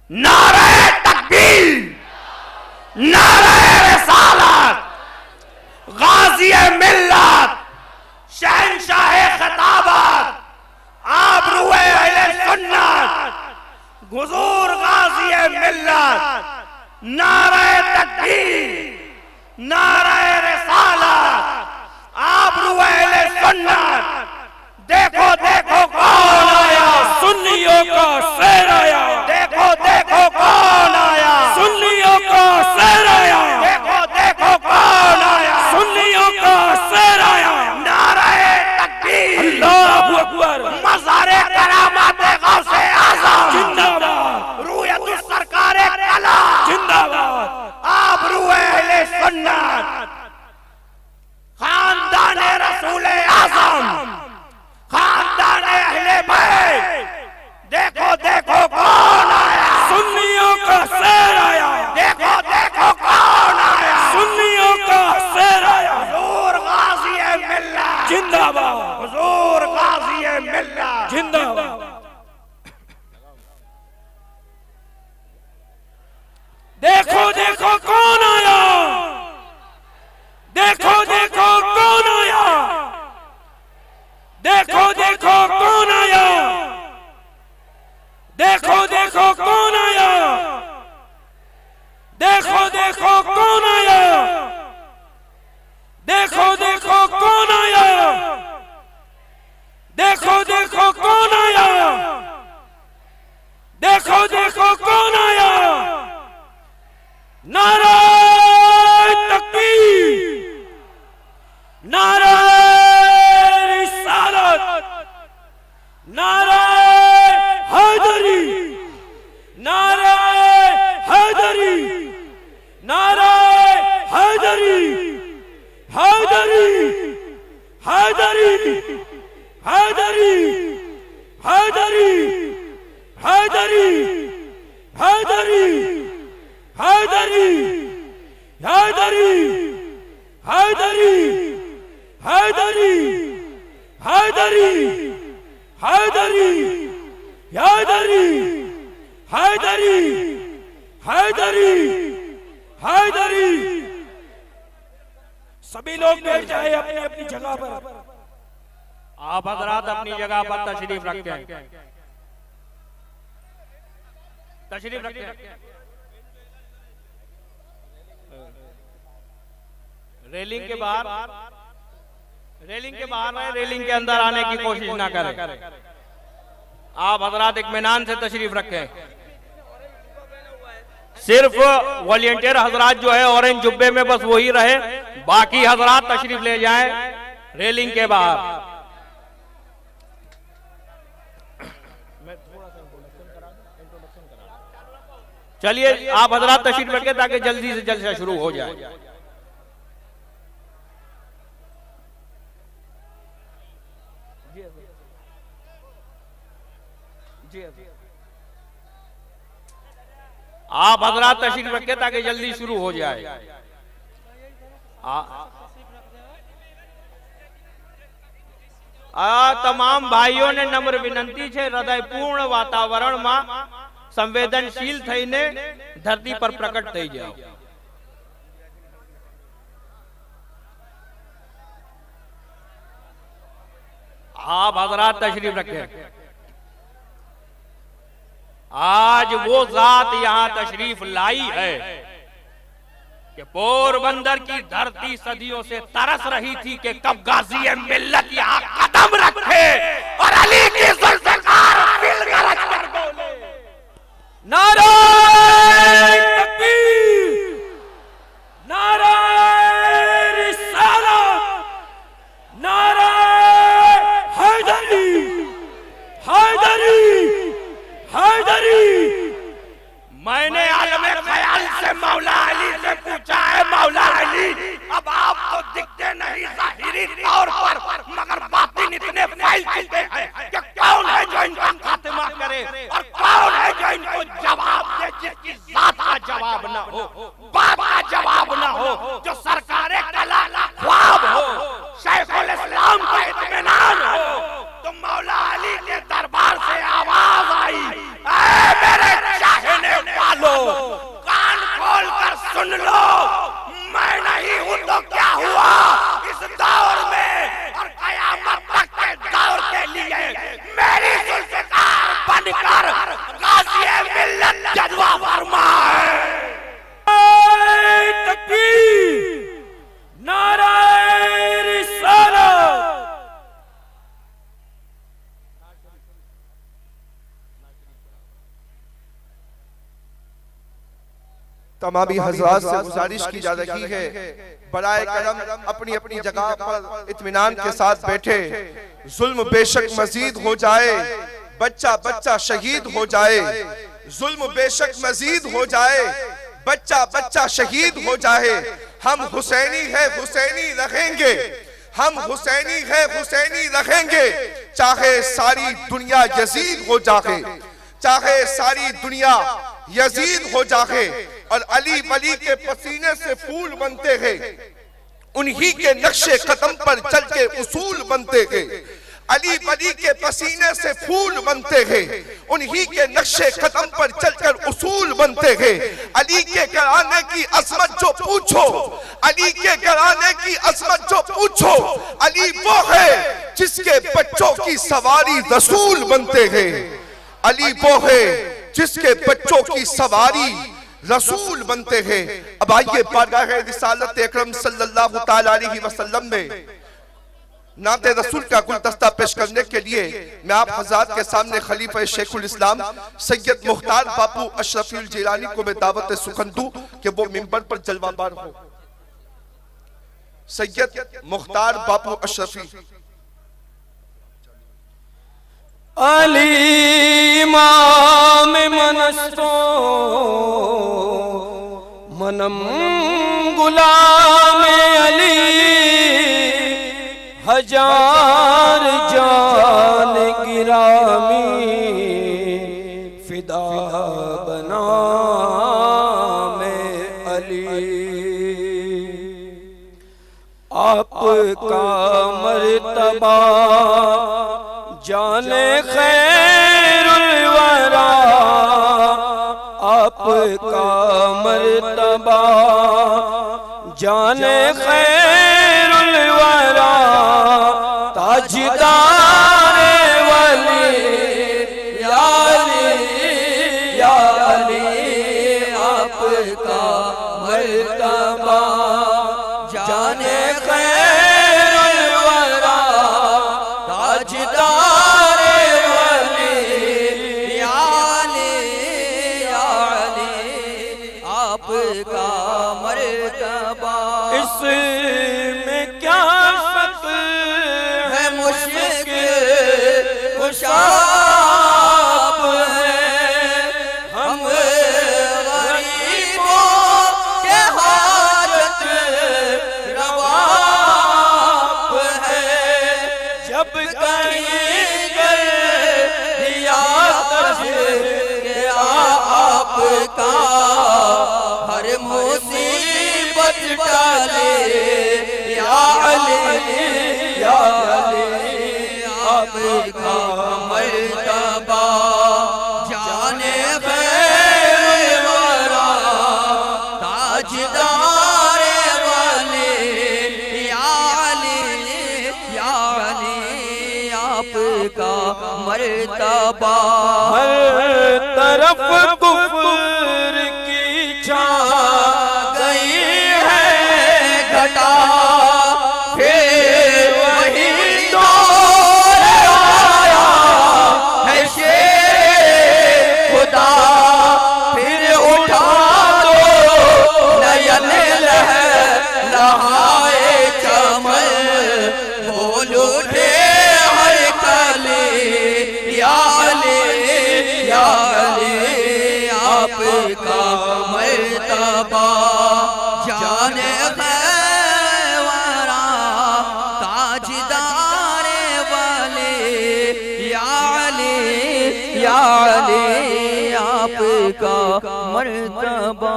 नारे तकबीर, नारे रिसालत, गाज़ी मिल्लत, शहंशाह खिताबत, आबरूए अहले सुन्नत, हुजूर गाज़ी मिल्लत, नारे तकबीर, नारे रिसालत, आबरूए अहले सुन्नत। देखो देखो कौन आया, सुन्नियों का शेर आया। देखो देखो कौन आया, सुन्नियों का शेर आया। देखो देखो कौन आया, सुन्नियों का शेर आया। नारे तकबीर, अल्लाहु अकबर, मज़ारे करामात गौसे आज़म जिंदाबाद, रूयतुस सरकारे कला जिंदाबाद, आबरूए अहले सुन्नत, खानदाने रसूले आज़म, खानदाने अहले बैत। देखो देखो कौन आया, सुन्नियों का शेर आया। देखो देखो कौन आया, सुन्नियों का शेर आया। हुजूर गाज़ी मिल्लत जिंदाबाद, हुजूर गाज़ी मिल्लत जिंदाबाद। देखो देखो कौन आया, देखो देखो कौन आया, देखो देखो कौन आया, देखो देखो कौन आया, देखो देखो कौन आया, देखो देखो कौन आया, देखो देखो कौन आया, देखो देखो कौन आया। नारे तकबीर, नारे रिसालत, नारे हैदरी, नारे हैदरी, नारे हैदरी, हैदरी, हैदरी, हैदरी, हैदरी, हैदरी, हैदरी, हैदरी, हैदरी, हैदरी, हैदरी, हैदरी, हैदरी, हैदरी, हैदरी, हैदरी, हैदरी। सभी लोग बैठ जाए अपनी अपनी जगह पर। आप हजरात अपनी जगह पर तशरीफ रखते हैं, तशरीफ रखते हैं। रेलिंग के बाहर, रेलिंग के बाहर है, रेलिंग के अंदर आने की कोशिश ना करें। आप हजरात इत्मीनान से तशरीफ रखें। सिर्फ वॉलंटियर हजरात जो है ऑरेंज जुब्बे में बस वही रहे, बाकी हजरात तशरीफ ले जाएं रेलिंग के बाहर। चलिए आप हजरात तशरीफ रखें ताकि जल्दी से जल्द शुरू हो जाए। आप हजरात तशरीफ रखें ताकि जल्दी शुरू हो जाए। તમામ ભાઈઓને નમ્ર વિનંતી છે, હૃદયપૂર્ણ વાતાવરણમાં સંવેદનશીલ થઈને ધરતી પર પ્રકટ થઈ જાઓ। आप हजरात तशरीफ रखें। आज वो जात यहां तशरीफ लाई है कि पोरबंदर की धरती सदियों से तरस रही थी कि कब गाज़ी मिल्लत यहां कदम रखे और अली की ज़ुल्फ़िकार दिल गरज कर बोले। नारे तकबीर, नारे रिसालत, नारे हैदरी, हैदरी, हैदरी। मैंने आलम ख्याल से मौला अली से पूछा है, मौला अली अब आप तो दिखते नहीं ज़ाहिरी तौर पर, मगर बातिन इतने फैल चुके हैं कि कौन है जो इनका खात्मा करे और कौन है जो इनको जवाब दे, जिसकी जात का जवाब न हो, बाप का जवाब न हो, जो सरकारे कला ख्वाब हो, शेखुल इस्लाम का इत्मीनान हो। तो मौला अली के दरबार से आवाज आई, ऐ मेरे चाहने तमामी हज़रात से गुजारिश की जा रही है, बराए करम अपनी अपनी जगह पर इत्मीनान के साथ बैठे। जुल्म बेशक मजीद हो जाए, बच्चा बच्चा शहीद हो जाए, जुल्म बेशक मजीद हो जाए, बच्चा बच्चा शहीद हो जाए, हम हुसैनी है हुसैनी रहेंगे, हम हुसैनी है हुसैनी रहेंगे, चाहे सारी दुनिया यजीद हो जाए, चाहे सारी दुनिया यजीद हो जाए। और अली वली के पसीने से फूल बनते हैं, उन्हीं के नक्शे कदम पर चल के उसूल बनते हैं। अली वली के पसीने से फूल बनते हैं, उन्हीं के नक्शे कदम पर चलकर उसूल बनते हैं। अली के घराने की अजमत जो पूछो, अली के घराने की अजमत जो पूछो, अली वो है जिसके बच्चों की सवारी रसूल बनते हैं। अली वो है जिसके बच्चों की सवारी रसूल बनते हैं। अब आइए बारगाह रिसालत अकरम सल्लल्लाहु तआला अलैहि वसल्लम में नाते रसूल का गुलदस्ता पेश करने के लिए मैं आप हज़रात के सामने खलीफा शेखुल इस्लाम सैयद मुख्तार बापू अशरफी जिलानी को मैं दावत सुखन दूं कि वो मिंबर पर जलवाबार हो। सैयद मुख्तार बापू अशरफी। अली इमाम मनस्तो मनम गुलाम अली, हजार जान गिरामी फिदा बना में अली। आपका मर्तबा जाने खैरुल वरा, आपका मर्तबा जाने खैरुल वरा, ताजदार वली या अली या अली। आपका मर्तबा जाने खैरुल वरा, ताजदार वली या अली या अली। आपका मर्तबा इसमें क्या शक है, मुश्किल कुशा आप है। हम गरीबों के हाजत रवा आप है। जब कहीं दिया आपका हर मुसीबत टाले या अली या अली। आपका मर्तबा जाने खैरुल वरा, ताजदार वाले या अली या अली। आपका मर्तबा हर तरफ कुफ्र की छा गई है घटा, फिर वही दौर आया है शेर खुदा। फिर उठा दो नयन लहराए चमन, बोल उठे हर कली या अली या अली। आपका मर्तबा जाने खैवरा, ताजदार वाले या अली या अली। आपका मर्तबा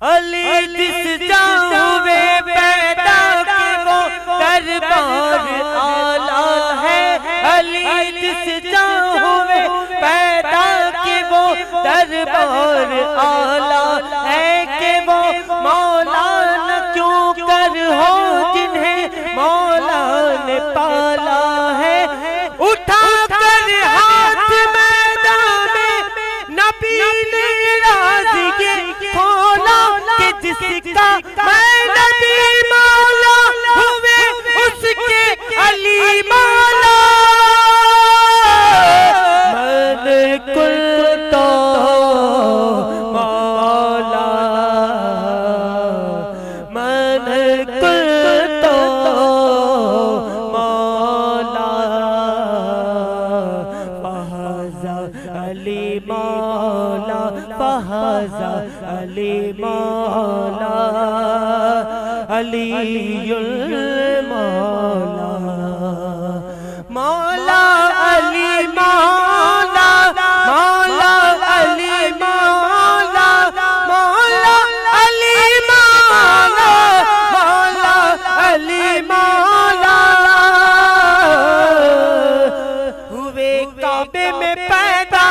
अली जिस जावे पैदा के वो दरबार आला है। अली जिस जावे पैदा के वो दरबार आला है। कि वो मौला न क्यों कर हो जिन्हें मौला ने पाला है। उठा कर हाथ मैदान में नबी ने राज़ी खोला कि जिसका मैं नबी मौला हुए उसके अली मौला। मन कुल तो अलीयुल मौला, मौला अली मौला, मौला अली मौला, मौला अली मौला, मौला अली मौला। हुए काबे में पैदा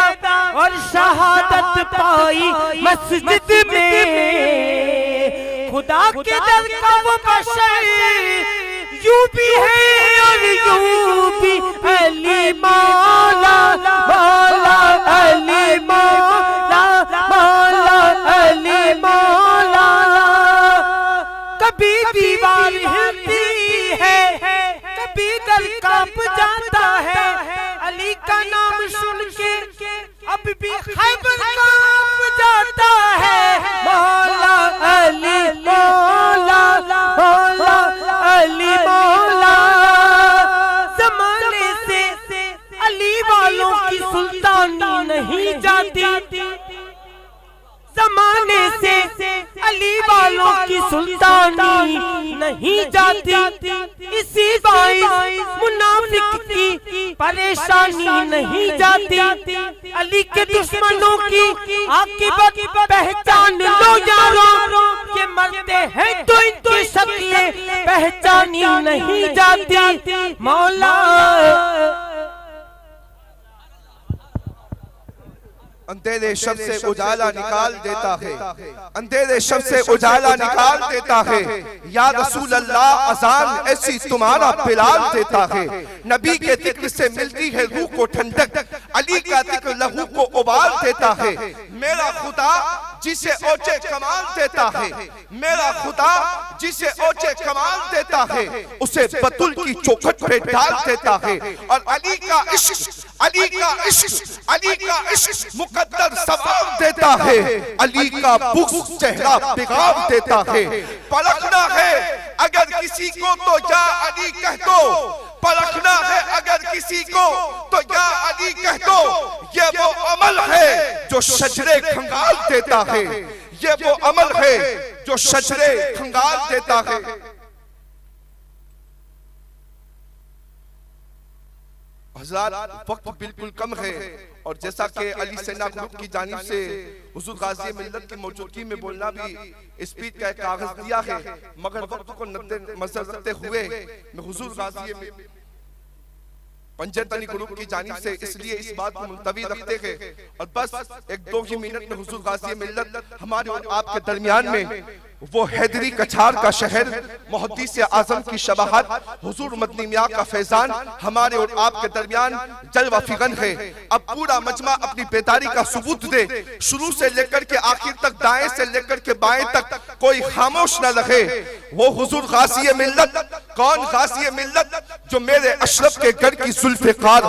और शहादत पाई मस्जिद में, खुदा के दर का वो बशर यूं भी है और यूं भी अली मौला, मौला अली मौला, मौला अली मौला। कभी दीवार हिलती है, कभी दिल कांप जाता है, अली का नाम सुन के अब भी खैबर कांप जाता है। मौला अली मौला, मौला अली मौला। जमाने से अली वालों की सुल्तानी नहीं जाती, जमाने से अली वालों की सुल्तानी नहीं जाती, इसी बाइस मुनाफिक की परेशानी नहीं जाती। अली के दुश्मनों की आकिबत पहचान लो यारो, ये मरते हैं तो इनकी शक्लें पहचानी नहीं जाती। मौला अंधेरे शब से उजाला निकाल देता है, अंधेरे शब से उजाला निकाल देता है। या रसूल अल्लाह अजान ऐसी तुम्हारा बिलाल देता है। नबी के जिक्र से मिलती है रूह को ठंडक, अली का जिक्र लहू को उबाल देता है। मेरा खुदा जिसे ओचे कमाल देता है, मेरा खुदा जिसे ओचे कमाल देता है, उसे बतुल की चौखट पे डाल देता है। और अली का इश्क, अली का इश्क, अली का इश्क मुकद्दर सवाब देता है। अली का बुग़्ज़ चेहरा बिगाड़ देता है। परखना है अगर किसी को तो या अली कह दो, परखना है अगर किसी को तो या अली कह दो। ये वो अमल है जो शजरे खंगाल देता है, ये वो अमल है जो शजरे खंगाल देता है। हज़रात वक्त बिल्कुल कम है और जैसा कि अली सेना ग्रुप की जानिब से हुजूर गाज़ी मिल्लत की मौजूदगी में बोलना भी स्पीच का एक कागज दिया है, मगर वक्त को मद्देनजर रखते हुए मैं हुजूर गाज़ी पंजतनी ग्रुप की जानिब से इसलिए इस बात को मुलतवी रखते हैं और बस एक दो ही मिनट में हुजूर गाज़ी मिल्लत हमारे और आपके दरमियान में वो हैदरी कछार का शहर, मुहद्दिस आज़म की शबाहत, हुजूर मदनी मियां का फैजान हमारे और आपके दरमियान जलवा फिगन है। अब पूरा मजमा अपनी बेदारी का सबूत दे, शुरू से लेकर के आखिर तक, दाएं से लेकर के बाएं तक कोई खामोश न रहे। वो हुजूर गाज़ी मिल्लत, कौन गाज़ी मिल्लत? जो मेरे अशरफ के घर की जुल्फ़िकार,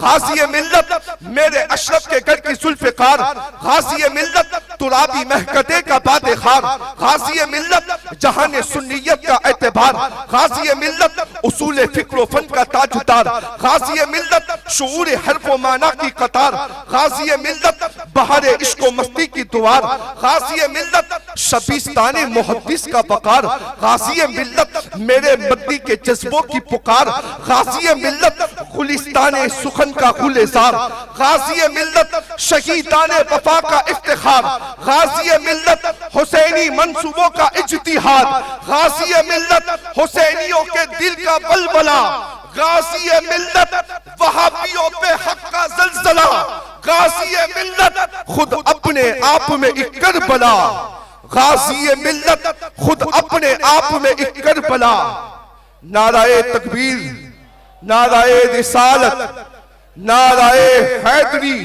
गाज़ी मिल्लत मेरे अशरफ के घर की जुल्फ़िकार, गाज़ी मिल्लत तुराबी महकते का बादे खार, गाज़ी मिल्लत जहाने सुन्नियत का एतबार, गाज़ी मिल्लत उसूल फिक्र फन का ताजदार, गाज़ी मिल्लत शऊर हर्फ व माना की कतार, गाज़ी मिल्लत बहारे इश्क व मस्ती की दुआर, गाज़ी मिल्लत शबीस्ताने मुहद्दिस का बकार, गाज़ी मिल्लत मेरे मदनी के जज्बों की पुकार, गाज़ी मिल्लत गुलिस्ताने सुखन का गुलेजार, गाज़ी मिल्लत शहीदाने वफा का इफ्तिखार, गाज़ी मिल्लत हुसैनी मंसूबों का इज्तिहाद, गाज़ी मिल्लत हुसैनियों के दिल का बलबला, गाज़ी मिल्लत वहाबियों पे हक का ज़लज़ला, गाज़ी मिल्लत खुद अपने आप में एक करबला, गाज़ी मिल्लत खुद अपने आप में एक करबला। नाराए तकबीर, नाराए रिसालत, नाराए हैदरी।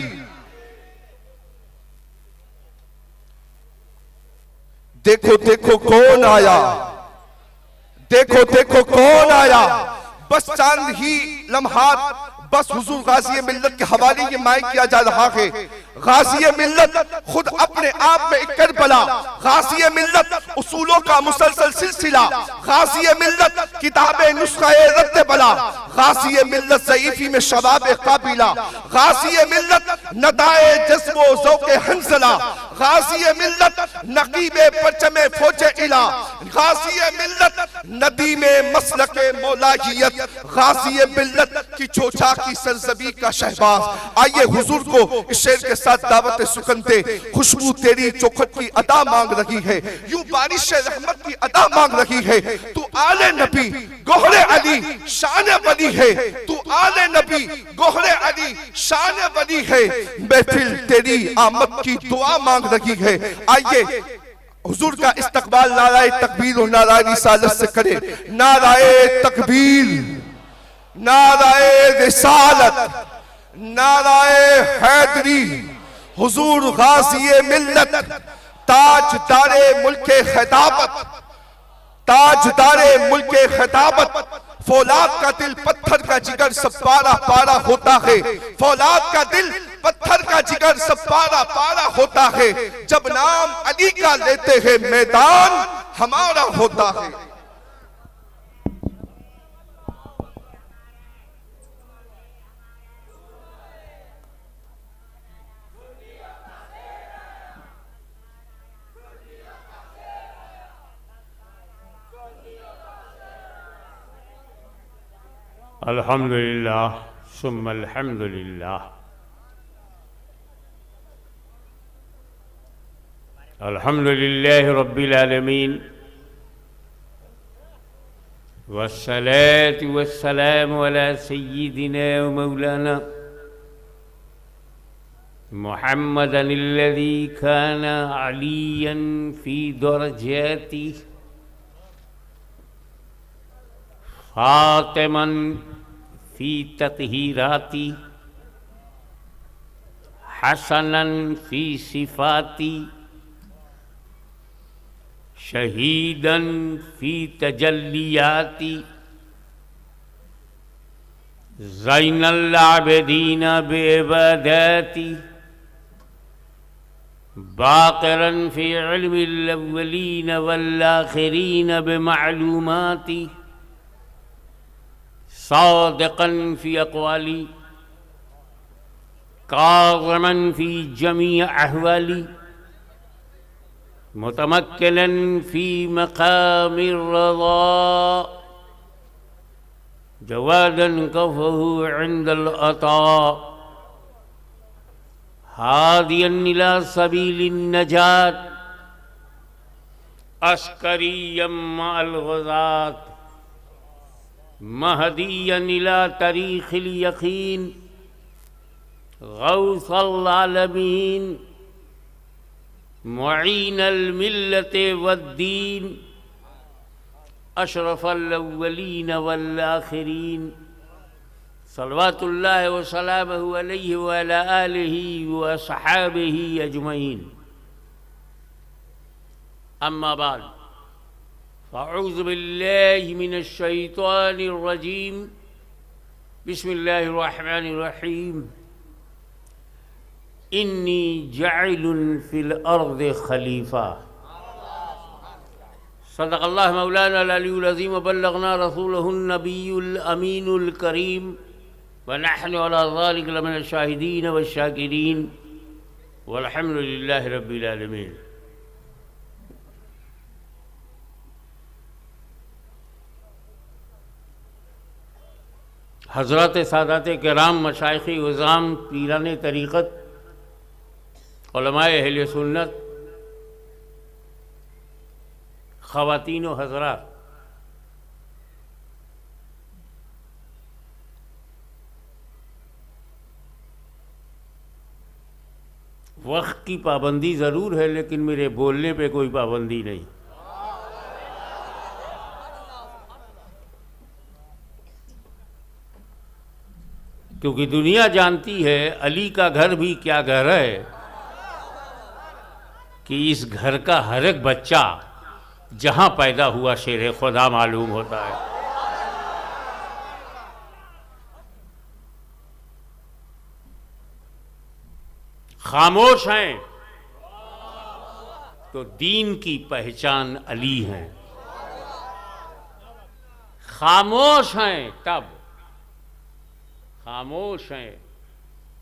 देखो देखो कौन आया, देखो देखो कौन आया। बस चांद ही लम्हात, बस हुजूर गाज़ी मिल्लत के हवाले ये माइक किया जा रहा है। गाज़ी मिल्लत खुद अपने आप में एक करबला, गाज़ी मिल्लत उसूलों का मुसलसल सिलसिला, गाज़ी मिल्लत किताबे नुस्ख़े रद्द बला, गाज़ी मिल्लत ज़ईफ़ी में शबाब काबिला, गाज़ी मिल्लत नदाए जज्बो ज़ौक़े हंज़ला, गाज़ी मिल्लत नकीबे परचमे फौजे इला, गाज़ी मिल्लत नदी में मसलके मौलाहियत, गाज़ी मिल्लत की चोचा की सरजबी का शहबाज। आइए हुजूर को इस शेर के साथ दावत सुकनते, खुशबू तेरी चौखट की अदा मांग रही है, यूं बारिश रहमत की अदा मांग रही है। तू आले नबी गोहरे अली शान वली है, तू आले नबी गोहरे अली शान वली है, महफिल तेरी आमद की दुआ मांग रही है। आइए हुजूर का इस्तकबाल नाराए तकबीर और नाराए रिसालत से करे। नाराए तकबीर, नाराए रिसालत, नाराए हैदरी। हुजूर गाज़ी मिल्लत, ताजदारे मुल्के खिताबत, ताजदारे मुल्के खिताबत। फौलाद का दिल पत्थर का जिगर सब पारा पारा होता है, फौलाद का दिल पत्थर का जिगर सब पारा पारा होता है। जब नाम अली का लेते हैं मैदान हमारा होता है। अल्हम्दुलिल्लाह सुम्मल हम्दुलिल्लाह। अल्हम्दुलिल्लाहि रब्बिल आलमीन वस्सलातु वस्सलामु अला सय्यिदिना व मौलाना मुहम्मदिल्लज़ी काना अलिय्यन फ़ी दरजातिही फ़ातिमन फ़ी तत्हीराती हसनन फ़ी सिफ़ाती शहीदन फ़ी तजल्लियाती ज़ैनल आबिदीन बिइबादाती बाक़िरन फ़ी इल्मिल अव्वलीन वल आख़िरीन बिमालूमाती सादिक़न फ़ी अक़वाली काज़िमन फ़ी जमी अहवाली मुतमक्किलन फ़ी मक़ामिर रज़ा जवादन कफ़हु इंदल अता हादियन इला सबीलिन नजात अस्करियम मअल ग़ज़ात महदियन इला तरीक़िल यक़ीन गौसल आलमीन मुईनल मिल्लत वद्दीन अशरफल अव्वलीन वल आखिरीन सल्लल्लाहु व सल्लमहु अलैहि व अला आलिहि व अस्हाबिहि अजमईन। अम्मा बाद फ़अऊज़ु बिल्लाहि मिनश शैतानिर रजीम बिस्मिल्लाहिर रहमानिर रहीम इन्नी जाइलुन फिल अर्ज़ि खलीफा सदक़ल्लाहु मौलाना अल-अलीयुल अज़ीम व बल्लगना रसूलहुन नबियुल अमीनुल करीम व नहनु अला ज़ालिका लमिनश शाहिदीन व शाकिरीन वल्हम्दुलिल्लाहि रब्बिल आलमीन। हज़रत सादात किराम मशाइख़ उज़ाम पीरान तरीक़त उलमाए अहले सुन्नत ख़वातीन व हज़रात, वक्त की पाबंदी ज़रूर है लेकिन मेरे बोलने पे कोई पाबंदी नहीं। क्योंकि दुनिया जानती है अली का घर भी क्या घर है कि इस घर का हर एक बच्चा जहां पैदा हुआ शेर खुदा मालूम होता है। खामोश हैं तो दीन की पहचान अली है। खामोश हैं तब, खामोश हैं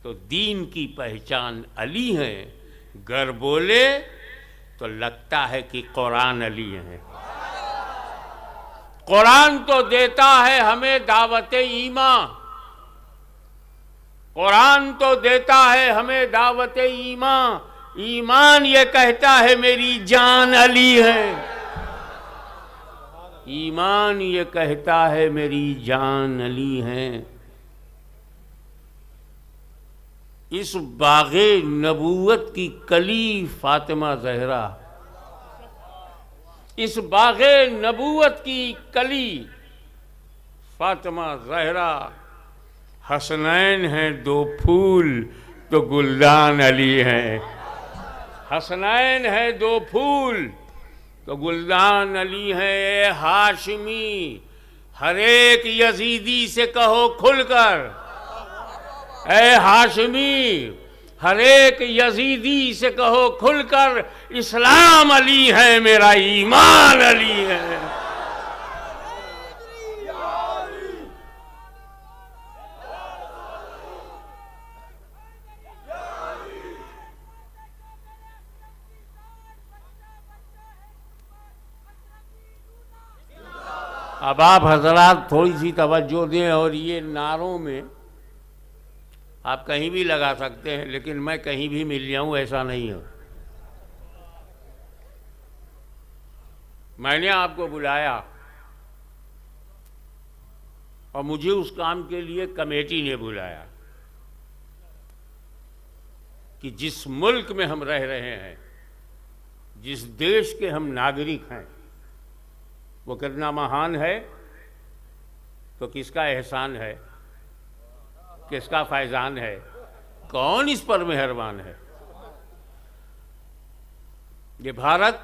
तो दीन की पहचान अली है। गर बोले तो लगता है कि कुरान अली है। कुरान तो देता है हमें दावते ईमान, कुरान तो देता है हमें दावते ईमान। ईमान ये कहता है मेरी जान अली है। ईमान ये कहता है मेरी जान अली है। इस बागे नबूवत की कली फातिमा ज़हरा, इस बागे नबूवत की कली फातिमा ज़हरा। हसनैन हैं दो फूल तो गुलदान अली हैं। हसनैन है दो फूल तो गुलदान अली है। हाशमी हर एक यजीदी से कहो खुलकर, ए हाशमी हर एक यजीदी से कहो खुलकर, इस्लाम अली है मेरा ईमान अली है। अब आप हजरात थोड़ी सी तवज्जो दें और ये नारों में आप कहीं भी लगा सकते हैं, लेकिन मैं कहीं भी मिल जाऊं ऐसा नहीं है। मैंने आपको बुलाया और मुझे उस काम के लिए कमेटी ने बुलाया कि जिस मुल्क में हम रह रहे हैं, जिस देश के हम नागरिक हैं, वो कितना महान है, तो किसका एहसान है, किसका फैजान है, कौन इस पर मेहरबान है। ये भारत,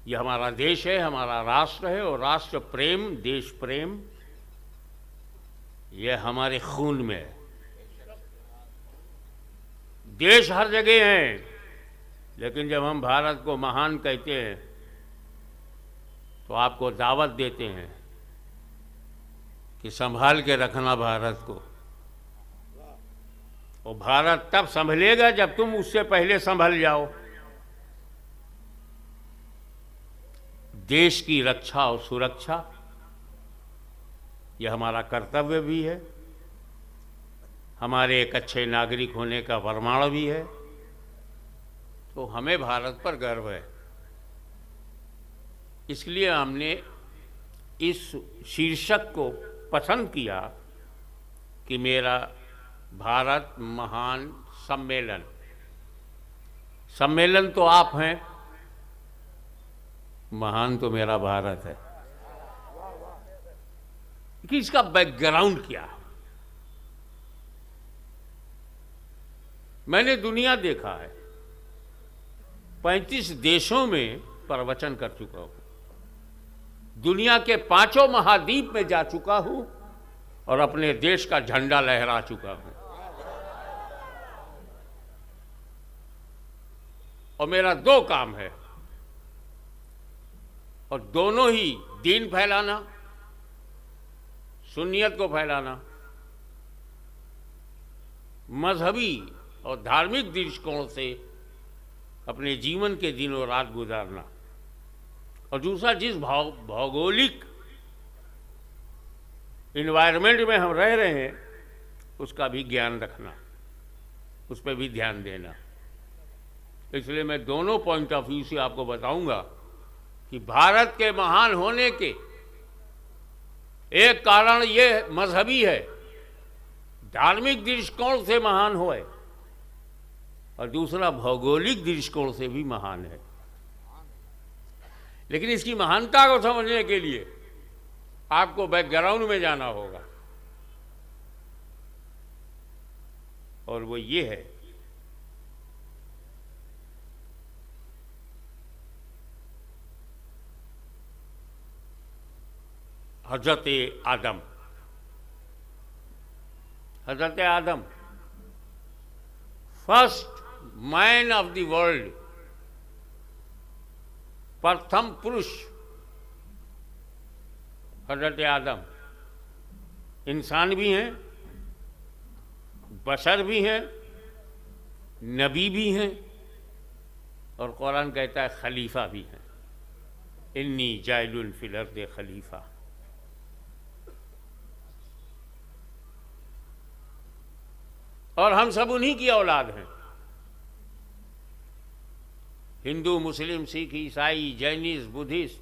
ये हमारा देश है, हमारा राष्ट्र है, और राष्ट्र प्रेम, देश प्रेम ये हमारे खून में है। देश हर जगह हैं, लेकिन जब हम भारत को महान कहते हैं तो आपको दावत देते हैं कि संभाल के रखना भारत को। और भारत तब संभलेगा जब तुम उससे पहले संभल जाओ। देश की रक्षा और सुरक्षा यह हमारा कर्तव्य भी है, हमारे एक अच्छे नागरिक होने का प्रमाण भी है। तो हमें भारत पर गर्व है। इसलिए हमने इस शीर्षक को पसंद किया कि मेरा भारत महान सम्मेलन। सम्मेलन तो आप हैं, महान तो मेरा भारत है। कि इसका बैकग्राउंड क्या है? मैंने दुनिया देखा है, 35 देशों में प्रवचन कर चुका हूं, दुनिया के 5 महाद्वीप में जा चुका हूं और अपने देश का झंडा लहरा चुका हूं। और मेरा 2 काम है, और दोनों ही दीन फैलाना, सुन्नियत को फैलाना, मजहबी और धार्मिक दृष्टिकोण से अपने जीवन के दिनों रात गुजारना, और दूसरा जिस भौगोलिक इन्वायरमेंट में हम रह रहे हैं उसका भी ज्ञान रखना, उस पर भी ध्यान देना। इसलिए मैं दोनों पॉइंट ऑफ व्यू से आपको बताऊंगा कि भारत के महान होने के एक कारण ये मजहबी है, धार्मिक दृष्टिकोण से महान होए, और दूसरा भौगोलिक दृष्टिकोण से भी महान है। लेकिन इसकी महानता को समझने के लिए आपको बैकग्राउंड में जाना होगा, और वो ये है हजरत आदम। हजरत आदम first man of the world, प्रथम पुरुष हजरत आदम इंसान भी हैं, बशर भी हैं, नबी भी हैं, और कुरान कहता है खलीफा भी हैं। इन्नी जाइलुन फिल अर्द खलीफा। और हम सब उन्हीं की औलाद हैं। हिंदू, मुस्लिम, सिख, ईसाई, जैनिस्ट, बुद्धिस्ट,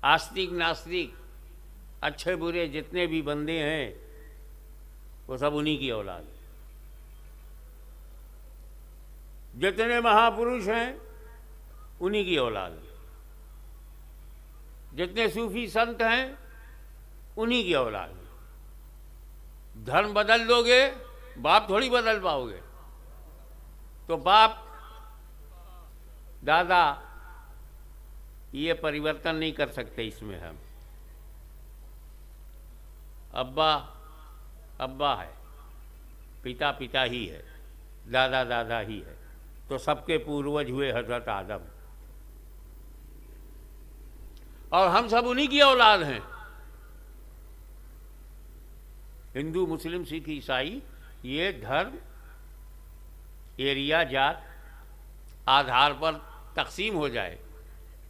आस्तिक, नास्तिक, अच्छे बुरे जितने भी बंदे हैं वो सब उन्हीं की औलाद है। जितने महापुरुष हैं उन्हीं की औलाद है। जितने सूफी संत हैं उन्हीं की औलाद है। धर्म बदल दोगे, बाप थोड़ी बदल पाओगे। तो बाप दादा ये परिवर्तन नहीं कर सकते इसमें हम। अब्बा अब्बा है, पिता पिता ही है, दादा दादा ही है। तो सबके पूर्वज हुए हजरत आदम, और हम सब उन्हीं की औलाद हैं। हिंदू, मुस्लिम, सिख, ईसाई ये धर्म, एरिया, जात आधार पर तकसीम हो जाए,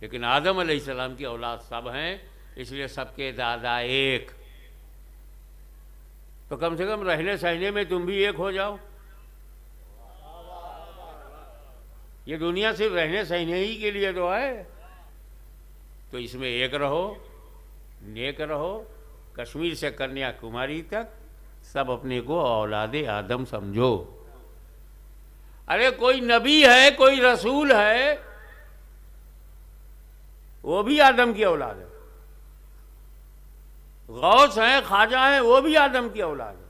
लेकिन आदम अलैहिस्सलाम की औलाद सब हैं, इसलिए सबके दादा एक। तो कम से कम रहने सहने में तुम भी एक हो जाओ। ये दुनिया सिर्फ रहने सहने ही के लिए तो है। तो इसमें एक रहो, नेक रहो। कश्मीर से कन्याकुमारी तक सब अपने को औलादे आदम समझो। अरे कोई नबी है, कोई रसूल है, वो भी आदम की औलाद है। गौस हैं, ख्वाजा हैं, वो भी आदम की औलाद है।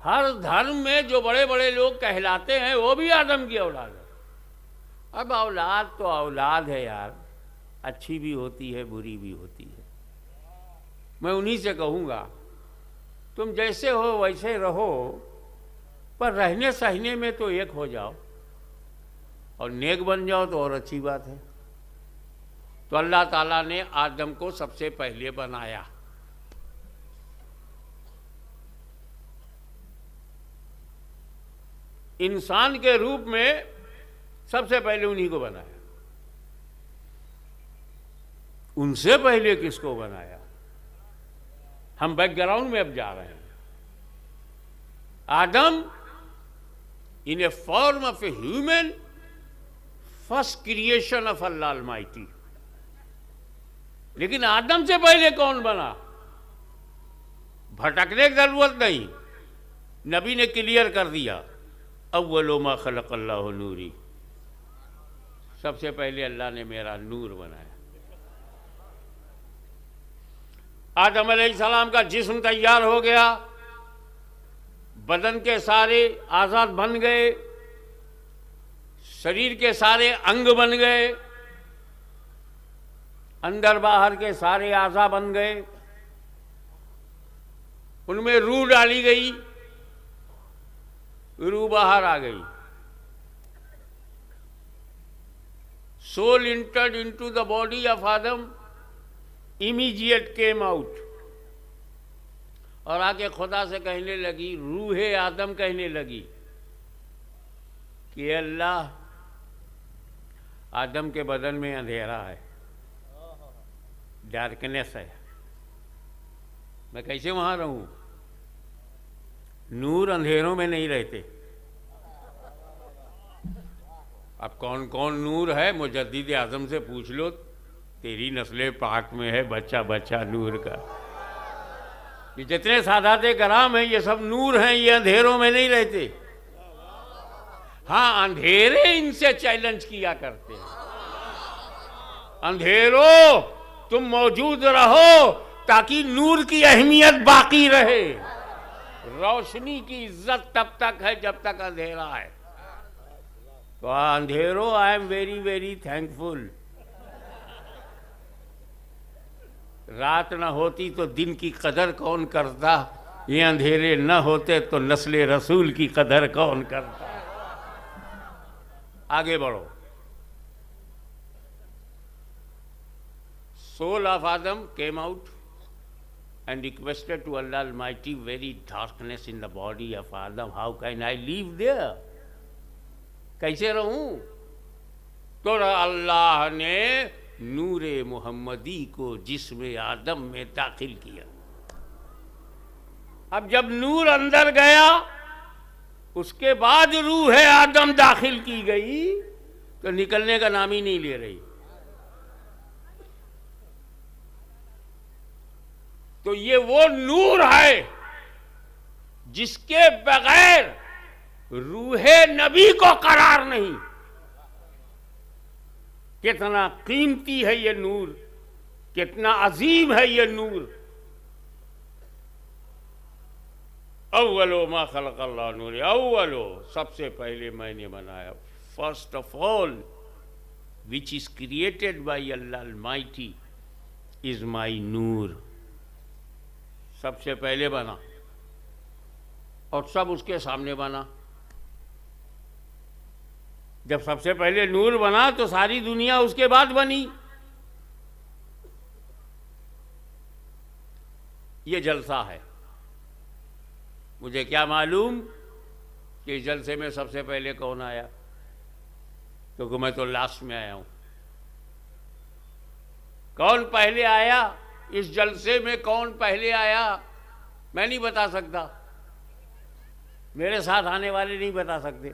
हर धर्म में जो बड़े बड़े लोग कहलाते हैं वो भी आदम की औलाद है। अब औलाद तो औलाद है यार, अच्छी भी होती है, बुरी भी होती है। मैं उन्हीं से कहूँगा तुम जैसे हो वैसे रहो, पर रहने सहने में तो एक हो जाओ और नेक बन जाओ तो और अच्छी बात है। तो अल्लाह ताला ने आदम को सबसे पहले बनाया। इंसान के रूप में सबसे पहले उन्हीं को बनाया। उनसे पहले किसको बनाया? हम बैकग्राउंड में अब जा रहे हैं। आदम in a form of a human, first creation of अल्लाह अलमाइटी। लेकिन आदम से पहले कौन बना? भटकने की जरूरत नहीं, नबी ने क्लियर कर दिया, अव्वलो मा खलक़ अल्लाहु नूरी। सबसे पहले अल्लाह ने मेरा नूर बनाया। आदम अलैहिस्सलाम का जिस्म तैयार हो गया, बदन के सारे आज़ाद बन गए, शरीर के सारे अंग बन गए, अंदर बाहर के सारे आज़ा बन गए, उनमें रूह डाली गई, रूह बाहर आ गई। Soul entered into the body of Adam, immediate came out, और आके खुदा से कहने लगी, रूहे आदम कहने लगी कि अल्लाह, आदम के बदन में अंधेरा है, डार्कनेस है, मैं कैसे वहां रहूं? नूर अंधेरों में नहीं रहते। अब कौन कौन नूर है, मुजद्दिद आज़म से पूछ लो, तेरी नस्ल पाक में है बच्चा बच्चा नूर का। ये जितने सादाते कराम हैं ये सब नूर हैं, ये अंधेरों में नहीं रहते। हाँ, अंधेरे इनसे चैलेंज किया करते हैं, अंधेरों तुम मौजूद रहो ताकि नूर की अहमियत बाकी रहे। रोशनी की इज्जत तब तक है जब तक अंधेरा है। तो अंधेरों, I am very very thankful. रात न होती तो दिन की कदर कौन करता, ये अंधेरे न होते तो नस्ले रसूल की कदर कौन करता। आगे बढ़ो। Soul of Adam came out and requested to Allah Almighty, very darkness in the body of Adam, how can I live there? कैसे रहूं? तो अल्लाह ने नूरे मोहम्मदी को जिस्म आदम में दाखिल किया। अब जब नूर अंदर गया, उसके बाद रूह आदम दाखिल की गई, तो निकलने का नाम ही नहीं ले रही। तो ये वो नूर है जिसके बगैर रूहे नबी को करार नहीं। कितना कीमती है ये नूर, कितना अजीम है ये नूर। अव्वलो मा खलक़ल्लाहु नूर, अव्वलो सबसे पहले मैंने बनाया। First of all which is created by अल्लाह अलमाइटी इज माई नूर। सबसे पहले बना और सब उसके सामने बना। जब सबसे पहले नूर बना तो सारी दुनिया उसके बाद बनी। ये जलसा है। मुझे क्या मालूम कि इस जलसे में सबसे पहले कौन आया, क्योंकि मैं तो लास्ट में आया हूं। कौन पहले आया इस जलसे में, कौन पहले आया मैं नहीं बता सकता, मेरे साथ आने वाले नहीं बता सकते।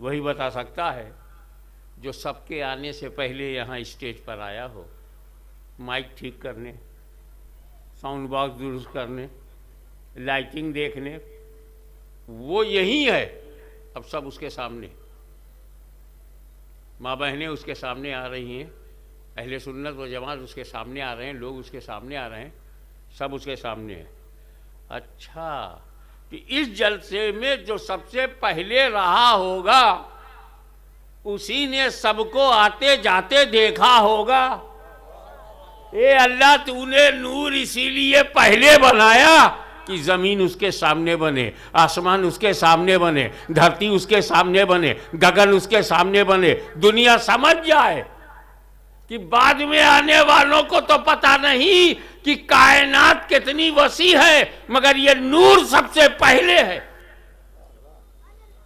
वही बता सकता है जो सबके आने से पहले यहाँ स्टेज पर आया हो, माइक ठीक करने, साउंड बॉक्स दुरुस्त करने, लाइटिंग देखने। वो यही है। अब सब उसके सामने, माँ बहनें उसके सामने आ रही हैं, अहले सुन्नत व जमात उसके सामने आ रहे हैं, लोग उसके सामने आ रहे हैं, सब उसके सामने है। अच्छा, कि इस जलसे में जो सबसे पहले रहा होगा उसी ने सबको आते जाते देखा होगा। ए अल्लाह, तूने नूर इसीलिए पहले बनाया कि जमीन उसके सामने बने, आसमान उसके सामने बने, धरती उसके सामने बने, गगन उसके सामने बने। दुनिया समझ जाए कि बाद में आने वालों को तो पता नहीं कि कायनात कितनी वसी है, मगर ये नूर सबसे पहले है।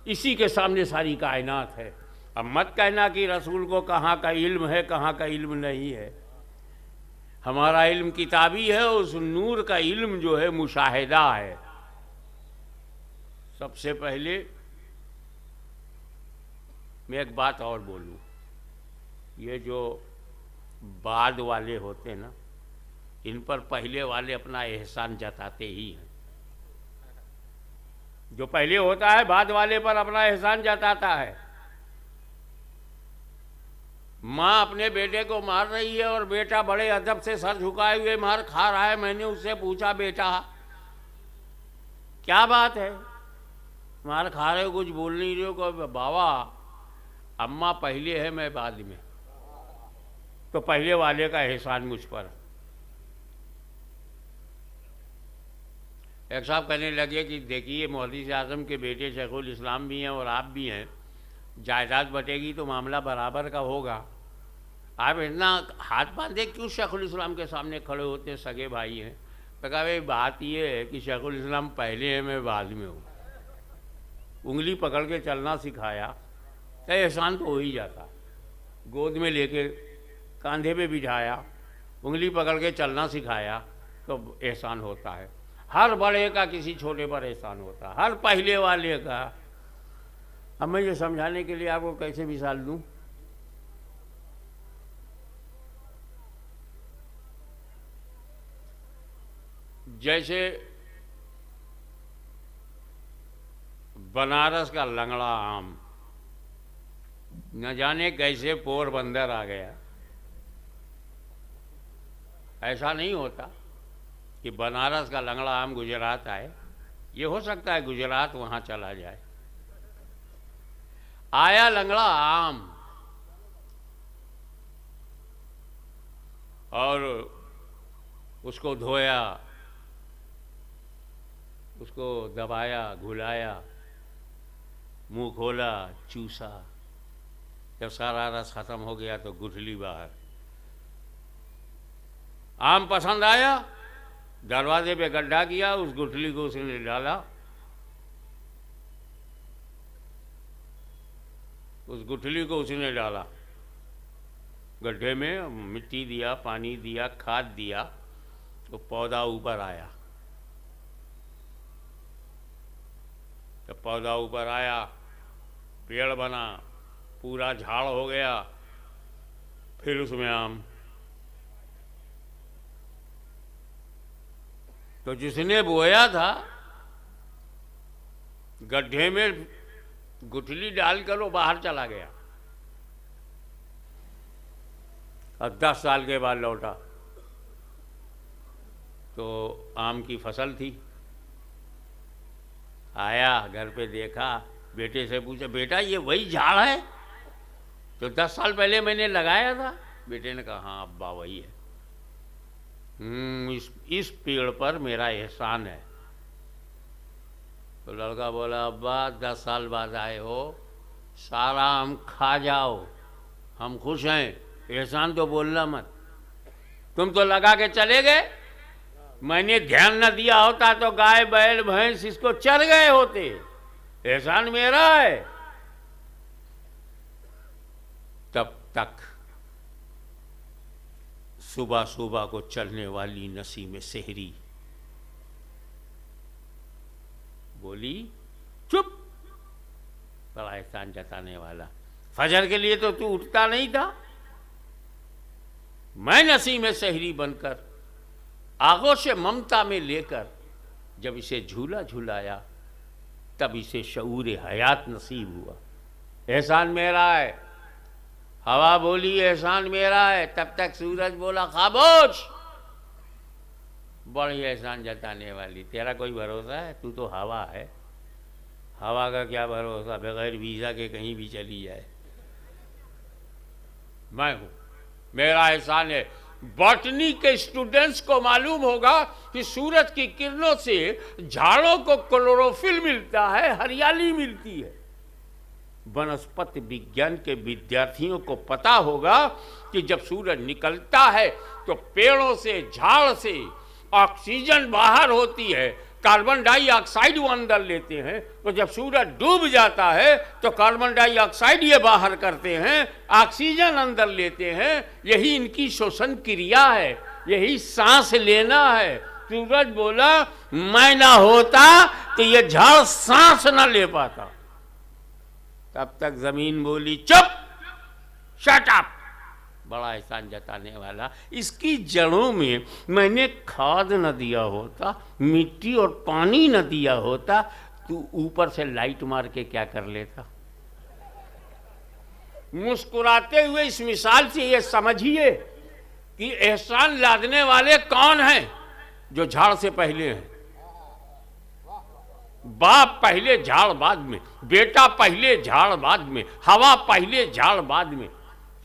इसी के सामने सारी कायनात है। अब मत कहना कि रसूल को कहाँ का इल्म है, कहाँ का इल्म नहीं है। हमारा इल्म किताबी है, उस नूर का इल्म जो है मुशाहिदा है। सबसे पहले मैं एक बात और बोलूं, ये जो बाद वाले होते ना, इन पर पहले वाले अपना एहसान जताते ही हैं। जो पहले होता है बाद वाले पर अपना एहसान जताता है। माँ अपने बेटे को मार रही है और बेटा बड़े अदब से सर झुकाए हुए मार खा रहा है। मैंने उससे पूछा, बेटा क्या बात है, मार खा रहे हो, कुछ बोल नहीं रहे हो? को बाबा, अम्मा पहले है, मैं बाद में। तो पहले वाले का एहसान मुझ पर। एक साहब कहने लगे कि देखिए, मुहद्दिस आज़म के बेटे शेखुल इस्लाम भी हैं और आप भी हैं, जायदाद बटेगी तो मामला बराबर का होगा। आप इतना हाथ बांधे क्यों शेखुल इस्लाम के सामने खड़े होते हैं, सगे भाई हैं? तो कहा भाई बात ये है कि शेखुल इस्लाम पहले है, मैं बाद में हूँ। उंगली पकड़ के चलना सिखाया तो एहसान तो हो ही जाता। गोद में लेके कांधे पे बिठाया, उंगली पकड़ के चलना सिखाया तो एहसान होता है। हर बड़े का किसी छोटे पर एहसान होता है, हर पहले वाले का। अब मैं ये समझाने के लिए आपको कैसे मिसाल दूं? जैसे बनारस का लंगड़ा आम न जाने कैसे पोरबंदर आ गया। ऐसा नहीं होता कि बनारस का लंगड़ा आम गुजरात आए। ये हो सकता है गुजरात वहाँ चला जाए। आया लंगड़ा आम और उसको धोया, उसको दबाया, घुलाया, मुंह खोला, चूसा। जब सारा रस खत्म हो गया तो गुठली बाहर। आम पसंद आया, दरवाजे पे गड्ढा किया, उस गुठली को उसने डाला, उस गुठली को उसने डाला गड्ढे में, मिट्टी दिया, पानी दिया, खाद दिया, तो पौधा ऊपर आया। जब पौधा ऊपर आया, पेड़ बना, पूरा झाड़ हो गया, फिर उसमें आम। तो जिसने बोया था, गड्ढे में गुठली डालकर वो बाहर चला गया। अब 10 साल के बाद लौटा तो आम की फसल थी। आया, घर पे देखा, बेटे से पूछा, बेटा ये वही झाड़ है जो 10 साल पहले मैंने लगाया था? बेटे ने कहा, हाँ अब्बा वही है। इस पेड़ पर मेरा एहसान है। तो लड़का बोला, अब्बा 10 साल बाद आए हो, सारा आम खा जाओ, हम खुश हैं, एहसान तो बोलना मत। तुम तो लगा के चले गए, मैंने ध्यान न दिया होता तो गाय बैल भैंस इसको चर गए होते, एहसान मेरा है। तब तक सुबह सुबह को चलने वाली नसीम सेहरी बोली, चुप, बड़ा एहसान जताने वाला, फजर के लिए तो तू उठता नहीं था। मैं नसीम सेहरी बनकर आगोश ममता में लेकर जब इसे झूला झूलाया, तब इसे शऊर हयात नसीब हुआ। एहसान मेरा है। हवा बोली, एहसान मेरा है। तब तक सूरज बोला, खामोश, बड़ी एहसान जताने वाली, तेरा कोई भरोसा है? तू तो हवा है, हवा का क्या भरोसा, बगैर वीज़ा के कहीं भी चली जाए। मैं हूँ, मेरा एहसान है। बॉटनी के स्टूडेंट्स को मालूम होगा कि सूरज की किरणों से झाड़ों को क्लोरोफिल मिलता है, हरियाली मिलती है। वनस्पति विज्ञान के विद्यार्थियों को पता होगा कि जब सूरज निकलता है तो पेड़ों से, झाड़ से ऑक्सीजन बाहर होती है, कार्बन डाइऑक्साइड वो अंदर लेते हैं। तो जब सूरज डूब जाता है तो कार्बन डाइऑक्साइड ये बाहर करते हैं, ऑक्सीजन अंदर लेते हैं। यही इनकी श्वसन क्रिया है, यही सांस लेना है। सूरज बोला, मैं ना होता तो ये झाड़ सांस ना ले पाता। तब तक जमीन बोली, चुप, शट अप, बड़ा एहसान जताने वाला। इसकी जड़ों में मैंने खाद न दिया होता, मिट्टी और पानी न दिया होता, तू ऊपर से लाइट मार के क्या कर लेता? मुस्कुराते हुए इस मिसाल से ये समझिए कि एहसान लादने वाले कौन हैं? जो झाड़ से पहले हैं। बाप पहले, झाड़ बाद में, बेटा पहले, झाड़ बाद में, हवा पहले, झाड़ बाद में,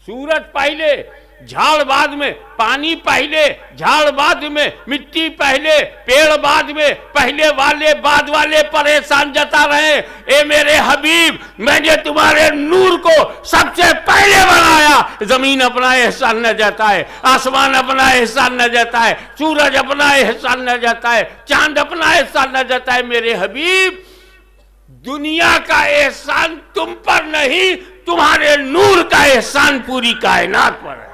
सूरज पहले, झाड़ बाद में, पानी पहले, झाड़ बाद में, मिट्टी पहले, पेड़ बाद में, पहले वाले बाद वाले पर एहसान जता रहे। ए मेरे हबीब, मैंने तुम्हारे नूर को सबसे पहले बनाया। जमीन अपना एहसान न जताए, आसमान अपना एहसान न जताए, सूरज अपना एहसान न जताए, चांद अपना एहसान न जताए। मेरे हबीब, दुनिया का एहसान तुम पर नहीं, तुम्हारे नूर का एहसान पूरी कायनात पर है।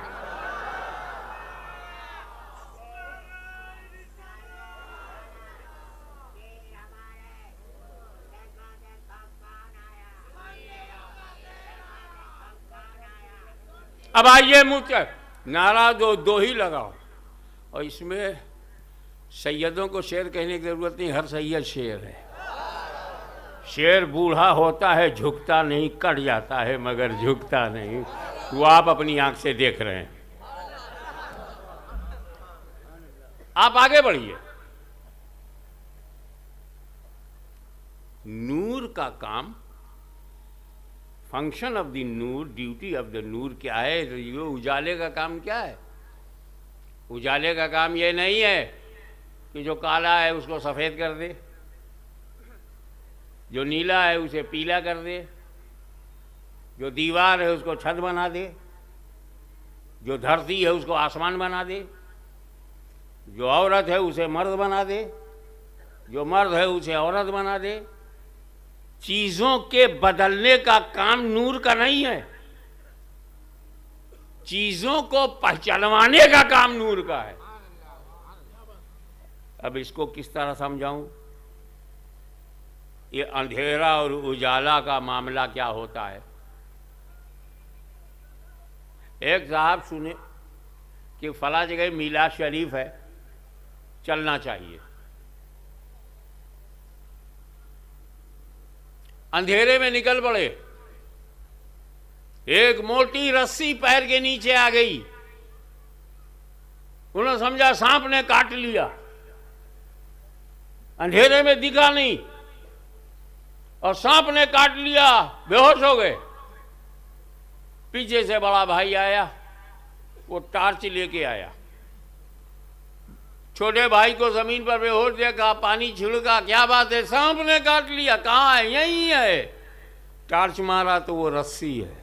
अब आइए मुझे नारा दो ही लगाओ, और इसमें सैयदों को शेर कहने की जरूरत नहीं, हर सैयद शेर है। शेर बूढ़ा होता है, झुकता नहीं, कट जाता है मगर झुकता नहीं। वो आप अपनी आंख से देख रहे हैं। आप आगे बढ़िए। नूर का काम, फंक्शन ऑफ द नूर, ड्यूटी ऑफ द नूर क्या है? ये उजाले का काम क्या है? उजाले का काम ये नहीं है कि जो काला है उसको सफ़ेद कर दे, जो नीला है उसे पीला कर दे, जो दीवार है उसको छत बना दे, जो धरती है उसको आसमान बना दे, जो औरत है उसे मर्द बना दे, जो मर्द है उसे औरत बना दे। चीजों के बदलने का काम नूर का नहीं है, चीजों को पहचानवाने का काम नूर का है। अब इसको किस तरह समझाऊं? ये अंधेरा और उजाला का मामला क्या होता है। एक साहब सुने कि फला जगह मीलाद शरीफ है, चलना चाहिए। अंधेरे में निकल पड़े, एक मोटी रस्सी पैर के नीचे आ गई, उन्होंने समझा सांप ने काट लिया, अंधेरे में दिखा नहीं और सांप ने काट लिया, बेहोश हो गए। पीछे से बड़ा भाई आया, वो टार्च लेके आया, छोटे भाई को जमीन पर बेहोश देखा, पानी छिड़का, क्या बात है? सांप ने काट लिया। कहाँ है? यहीं है। टार्च मारा तो वो रस्सी है।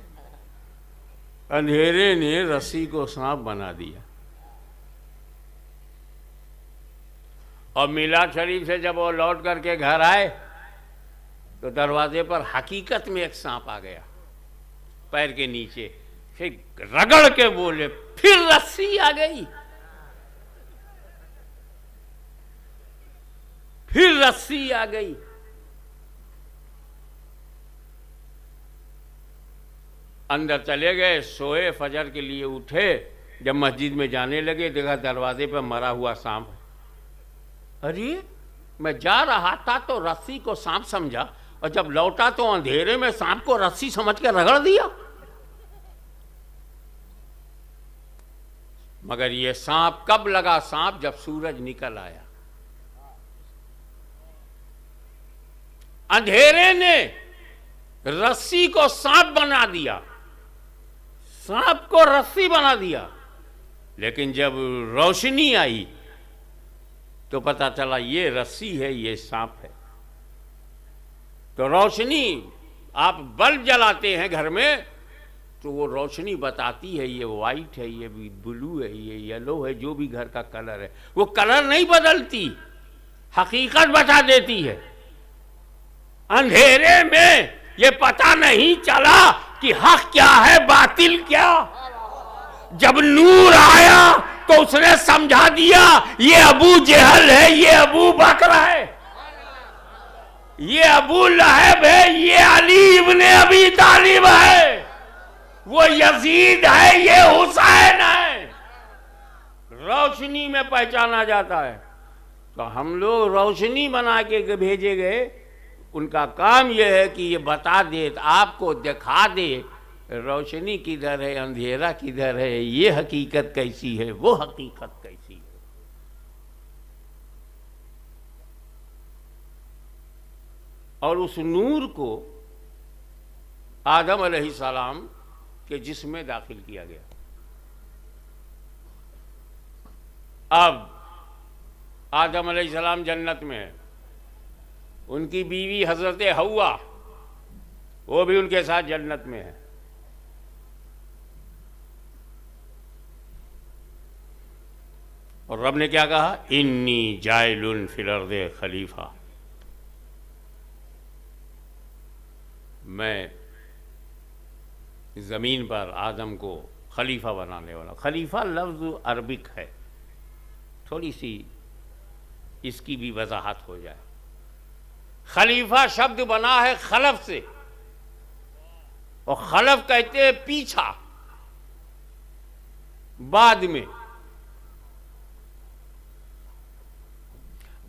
अंधेरे ने रस्सी को सांप बना दिया। और मीलाद शरीफ से जब वो लौट करके घर आए तो दरवाजे पर हकीकत में एक सांप आ गया पैर के नीचे। फिर रगड़ के बोले, फिर रस्सी आ गई, फिर रस्सी आ गई। अंदर चले गए, सोए, फजर के लिए उठे, जब मस्जिद में जाने लगे देखा दरवाजे पर मरा हुआ सांप। अरे मैं जा रहा था तो रस्सी को सांप समझा, और जब लौटा तो अंधेरे में सांप को रस्सी समझ के रगड़ दिया। मगर ये सांप कब लगा? सांप जब सूरज निकल आया। अंधेरे ने रस्सी को सांप बना दिया, सांप को रस्सी बना दिया। लेकिन जब रोशनी आई तो पता चला ये रस्सी है, ये सांप है। तो रोशनी, आप बल्ब जलाते हैं घर में तो वो रोशनी बताती है ये वाइट है, ये ब्लू है, ये येलो है, जो भी घर का कलर है। वो कलर नहीं बदलती, हकीकत बता देती है। अंधेरे में ये पता नहीं चला कि हक क्या है, बातिल क्या। जब नूर आया तो उसने समझा दिया ये अबू जहल है, ये अबू बकर है, ये अबू लहब है, ये अली इब्ने अबी तालिब है, वो यजीद है, ये हुसैन है। रोशनी में पहचाना जाता है। तो हम लोग रोशनी बना के भेजे गए, उनका काम यह है कि ये बता दे, आपको दिखा दे रोशनी किधर है, अंधेरा किधर है, ये हकीकत कैसी है, वो हकीकत कैसी है। और उस नूर को आदम अलैहिस्सलाम के जिस्म में दाखिल किया गया। अब आदम अलैहिस्सलाम जन्नत में है, उनकी बीवी हजरत हव्वा वो भी उनके साथ जन्नत में है। और रब ने क्या कहा? इन्नी जाइलुन फिल अर्दे खलीफा, मैं ज़मीन पर आदम को खलीफा बनाने वाला। खलीफा लफ्ज़ अरबिक है, थोड़ी सी इसकी भी वजाहत हो जाए। खलीफा शब्द बना है खलफ से, और खलफ कहते हैं पीछा, बाद में।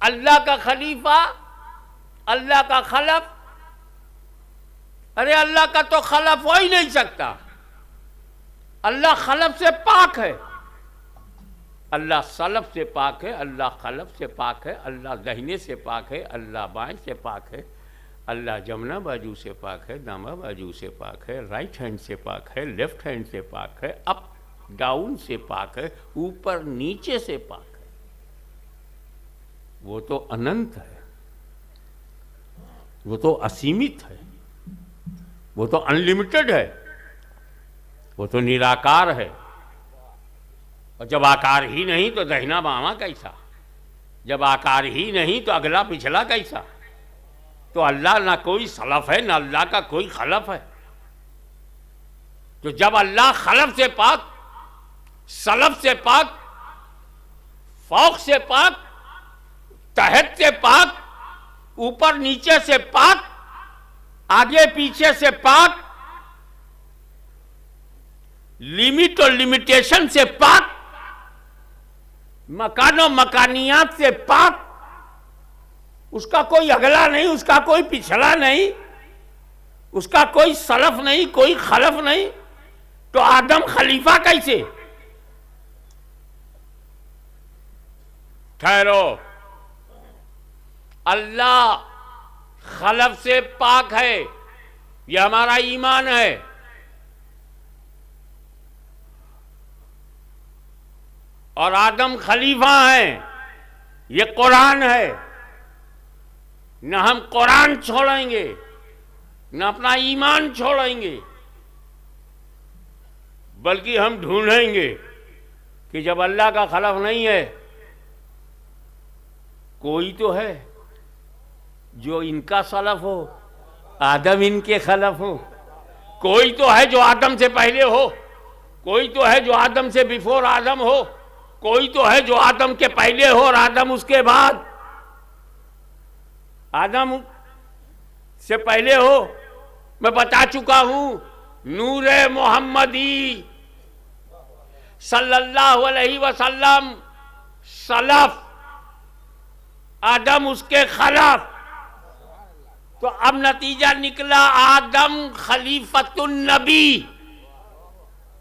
अल्लाह का खलीफा, अल्लाह का खलफ, अरे अल्लाह का तो खलफ हो ही नहीं सकता। अल्लाह खलफ से पाक है, अल्लाह सलफ से पाक है, अल्लाह खलफ से पाक है, अल्लाह दहिने से पाक है, अल्लाह बाएं से पाक है, अल्लाह जमना बाजू से पाक है, दामा बाजू से पाक है, राइट हैंड से पाक है, लेफ्ट हैंड से पाक है, अप डाउन से पाक है, ऊपर नीचे से पाक है। वो तो अनंत है। वो तो असीमित है, वो तो अनलिमिटेड है, वो तो निराकार है। और जब आकार ही नहीं तो दहिना बामा कैसा, जब आकार ही नहीं तो अगला पिछला कैसा। तो अल्लाह ना कोई सलफ है ना अल्लाह का कोई खलफ है। तो जब अल्लाह खलफ से पाक, सलफ से पाक, फौक से पाक, तहत से पाक, ऊपर नीचे से पाक, आगे पीछे से पाक, लिमिट और लिमिटेशन से पाक, मकान और मकानियात से पाक, उसका कोई अगला नहीं, उसका कोई पिछला नहीं, उसका कोई सलफ नहीं, कोई खलफ नहीं। तो आदम खलीफा कैसे? ठहरो, अल्लाह खलफ से पाक है, यह हमारा ईमान है। और आदम खलीफा हैं, ये कुरान है। न हम कुरान छोड़ेंगे न अपना ईमान छोड़ेंगे, बल्कि हम ढूंढेंगे कि जब अल्लाह का खलफ नहीं है, कोई तो है जो इनका सलफ हो, आदम इनके खलफ हो। कोई तो है जो आदम से पहले हो, कोई तो है जो आदम से बिफोर आदम हो, कोई तो है जो आदम के पहले हो और आदम उसके बाद। आदम से पहले हो, मैं बता चुका हूं, नूरे मोहम्मदी सल्लल्लाहु अलैहि वसल्लम सलफ, आदम उसके खलफ। तो अब नतीजा निकला, आदम खलीफतुन नबी,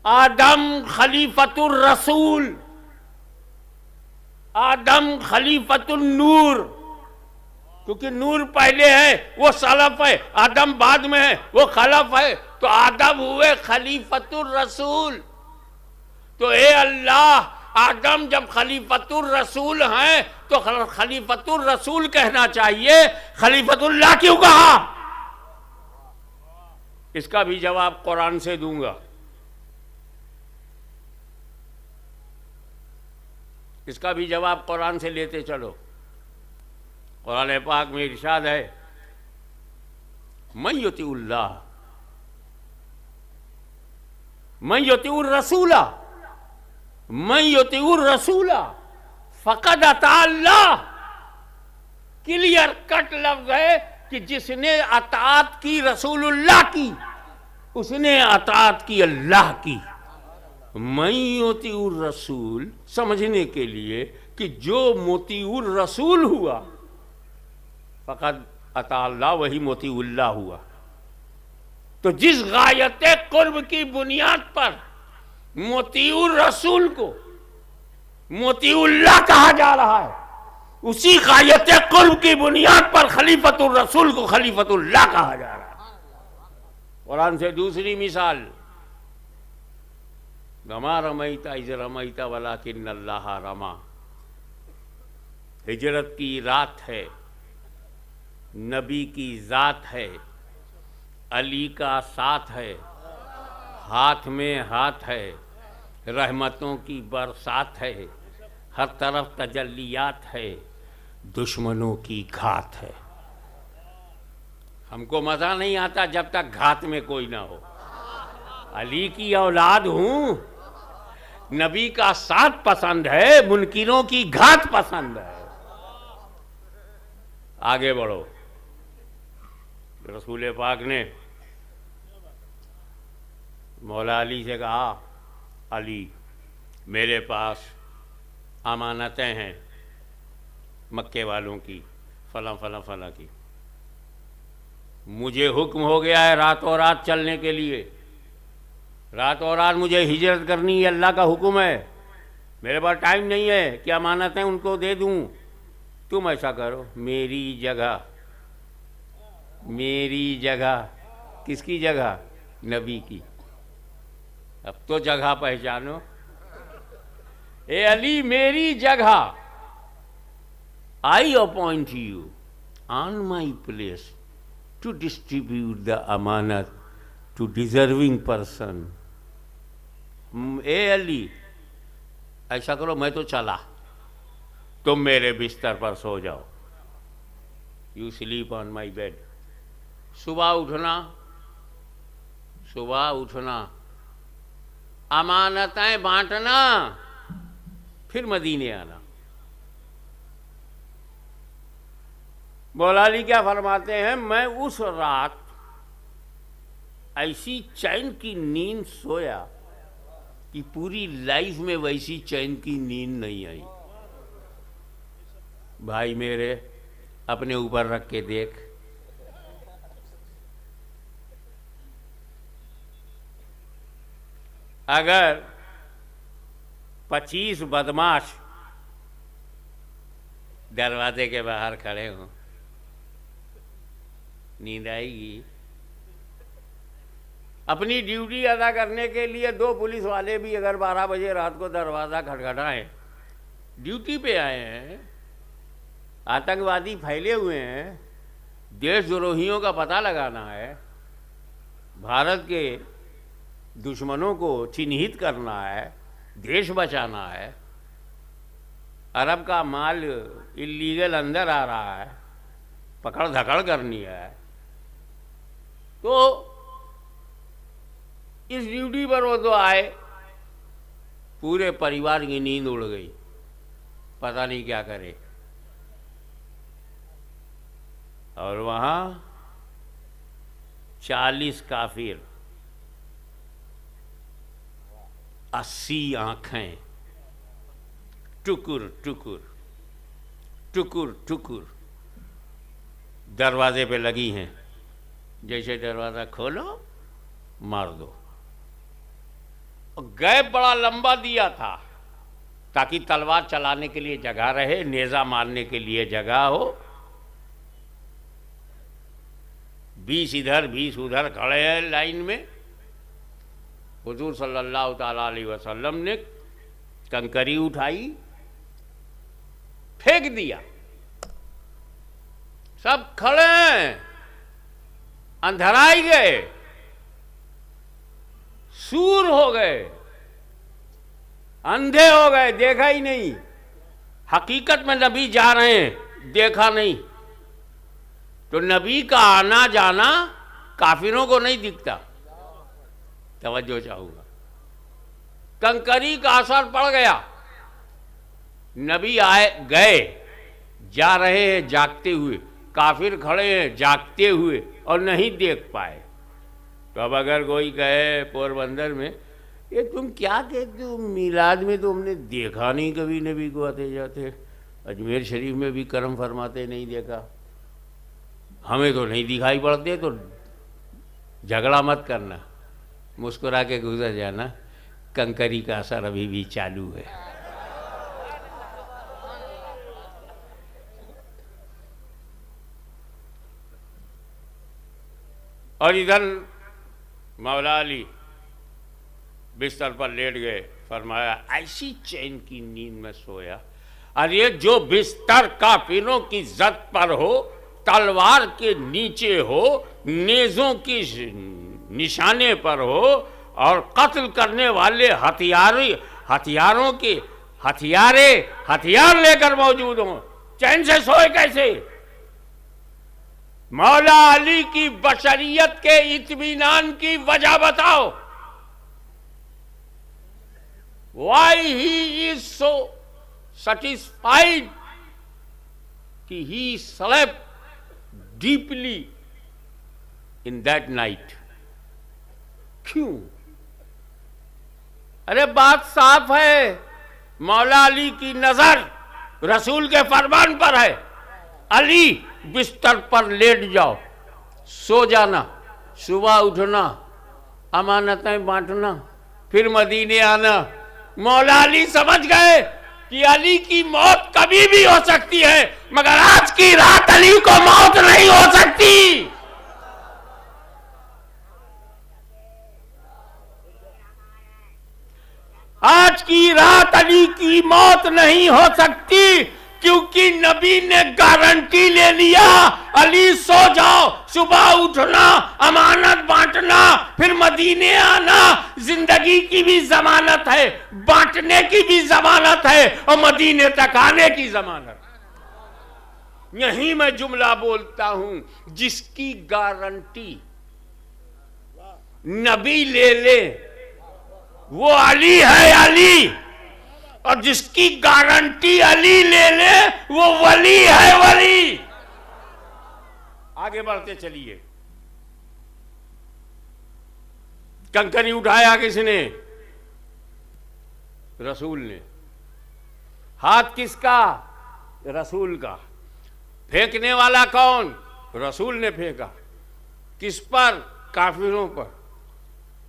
आदम खलीफतुर रसूल, आदम खलीफतुन नूर। क्योंकि नूर पहले है वो सलफ है, आदम बाद में है वो खलफ है। तो आदम हुए खलीफतुर रसूल। तो ए अल्लाह, आदम जब खलीफतुर रसूल हैं तो खलीफतुर रसूल कहना चाहिए, खलीफतुल्लाह क्यों कहा? इसका भी जवाब कुरान से दूंगा। इसका भी जवाब कुरान से लेते चलो। कुरान पाक में इरशाद है, मन युतिउल्लाह, मन युतिउर रसूला, मन युतिउर रसूला फकद अता अल्लाह। क्लियर कट लफ्ज है कि जिसने अताअत की रसूलुल्लाह की, उसने अताअत की अल्लाह की। मोतीउर रसूल समझने के लिए कि जो मोतीउर रसूल हुआ, फकद अता अल्लाह, वही मोतीउल्लाह हुआ। तो जिस गायत कुर्ब की बुनियाद पर मोतीउर रसूल को मोतीउल्लाह कहा जा रहा है, उसी गायत कुर्ब की बुनियाद पर खलीफतुर रसूल को खलीफतुल्लाह कहा जा रहा है। कुरान से दूसरी मिसाल, गमा रमैता इज़ रमैता वलाकिन्नल्लाह रमा। हिजरत की रात है, नबी की जात है, अली का साथ है, हाथ में हाथ है, रहमतों की बरसात है, हर तरफ तजल्लियात है, दुश्मनों की घात है। हमको मजा नहीं आता जब तक घात में कोई ना हो। अली की औलाद हूं, नबी का साथ पसंद है, मुनकिरों की घात पसंद है। आगे बढ़ो। रसूल पाक ने मौला अली से कहा, अली मेरे पास अमानतें हैं मक्के वालों की, फला फला फला की, मुझे हुक्म हो गया है रातों रात चलने के लिए, रातों रात मुझे हिजरत करनी है, अल्लाह का हुक्म है। मेरे पास टाइम नहीं है कि अमानतें उनको दे दूं। तुम ऐसा करो, मेरी जगह, मेरी जगह, किसकी जगह? नबी की। अब तो जगह पहचानो। ए अली मेरी जगह, I appoint you on my place to distribute the amanat to deserving person. ए अली, ऐसा करो, मैं तो चला, तुम मेरे बिस्तर पर सो जाओ, you sleep on my bed. सुबह उठना, अमानतें बांटना, फिर मदीने आना। मौला अली क्या फरमाते हैं, मैं उस रात ऐसी चैन की नींद सोया कि पूरी लाइफ में वैसी चैन की नींद नहीं आई। भाई मेरे, अपने ऊपर रख के देख, अगर 25 बदमाश दरवाजे के बाहर खड़े हों, नींद आएगी? अपनी ड्यूटी अदा करने के लिए 2 पुलिस वाले भी अगर 12 बजे रात को दरवाज़ा खटखटाएं, ड्यूटी पे आए हैं, आतंकवादी फैले हुए हैं, देशद्रोहियों का पता लगाना है, भारत के दुश्मनों को चिन्हित करना है, देश बचाना है, अरब का माल इल्लीगल अंदर आ रहा है, पकड़ धकड़ करनी है, तो इस ड्यूटी पर वो तो आए, पूरे परिवार की नींद उड़ गई, पता नहीं क्या करे। और वहाँ 40 काफिर, 80 आंखें टुकुर टुकुर दरवाजे पे लगी हैं। जैसे दरवाज़ा खोलो, मार दो। गैप बड़ा लंबा दिया था ताकि तलवार चलाने के लिए जगह रहे, नेज़ा मारने के लिए जगह हो। 20 इधर 20 उधर खड़े हैं लाइन में। हुजूर सल्लल्लाहु ताला अलैहि वसल्लम ने कंकरी उठाई, फेंक दिया, सब खड़े हैं, अंधराई गए, सूर हो गए, अंधे हो गए, देखा ही नहीं। हकीकत में नबी जा रहे हैं, देखा नहीं। तो नबी का आना जाना काफिरों को नहीं दिखता। तवज्जो चाहूंगा, कंकरी का असर पड़ गया। नबी आए गए, जा रहे हैं जागते हुए, काफिर खड़े हैं जागते हुए और नहीं देख पाए। तो अब अगर कोई कहे पोरबंदर में, ये तुम क्या कहते हो, मिलाद में तो हमने देखा नहीं कभी नबी को आते जाते, अजमेर शरीफ में भी करम फरमाते नहीं देखा, हमें तो नहीं दिखाई पड़ते, तो झगड़ा मत करना, मुस्कुरा के गुजर जाना, कंकरी का असर अभी भी चालू है। और इधर मौला अली बिस्तर पर लेट गए, फरमाया ऐसी चैन की नींद में सोया, अरे जो बिस्तर काफिरों की जद पर हो, तलवार के नीचे हो, नेज़ों की निशाने पर हो और कत्ल करने वाले हथियारों के हथियार लेकर मौजूद हों, चैन से सोए कैसे? मौला अली की बशरियत के इत्मीनान की वजह बताओ। Why he is so satisfied कि he slept deeply in that night? क्यों? अरे बात साफ है, मौला अली की नजर रसूल के फरमान पर है। अली बिस्तर पर लेट जाओ, सो जाना, सुबह उठना, अमानतें बांटना, फिर मदीने आना। मौला अली समझ गए कि अली की मौत कभी भी हो सकती है, मगर आज की रात अली को मौत नहीं हो सकती। आज की रात अली की मौत नहीं हो सकती, क्योंकि नबी ने गारंटी ले लिया, अली सो जाओ, सुबह उठना, अमानत बांटना, फिर मदीने आना, जिंदगी की भी जमानत है, बांटने की भी जमानत है, और मदीने तक आने की जमानत। यही मैं जुमला बोलता हूं, जिसकी गारंटी नबी ले ले वो अली है अली, और जिसकी गारंटी अली ले ले वो वली है वली। आगे बढ़ते चलिए। कंकरी उठाया किसने? रसूल ने। हाथ किसका? रसूल का। फेंकने वाला कौन? रसूल ने फेंका। किस पर? काफिरों पर।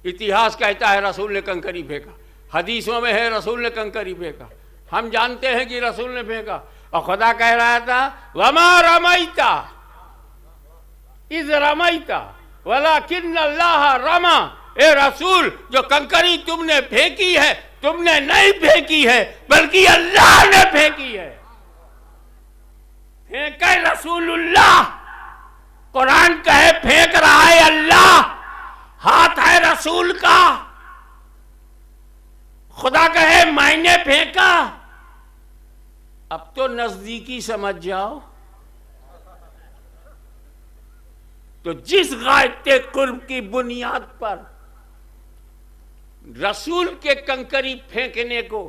इतिहास कहता है रसूल ने कंकरी फेंका, हदीसों में है रसूल ने कंकरी फेंका, हम जानते हैं कि रसूल ने फेंका। और खुदा कह रहा था वमा रमैता इज़ रमैता वलाकिन अल्लाह रमा। ए रसूल, जो कंकरी तुमने फेंकी है, तुमने नहीं फेंकी है, बल्कि अल्लाह ने फेंकी है। फेंके रसूलुल्लाह, कुरान कहे फेंक रहा है अल्लाह, हाथ है रसूल का। खुदा कहे मैंने फेंका। अब तो नजदीकी समझ जाओ। तो जिस गायते कुर्ब की बुनियाद पर रसूल के कंकरी फेंकने को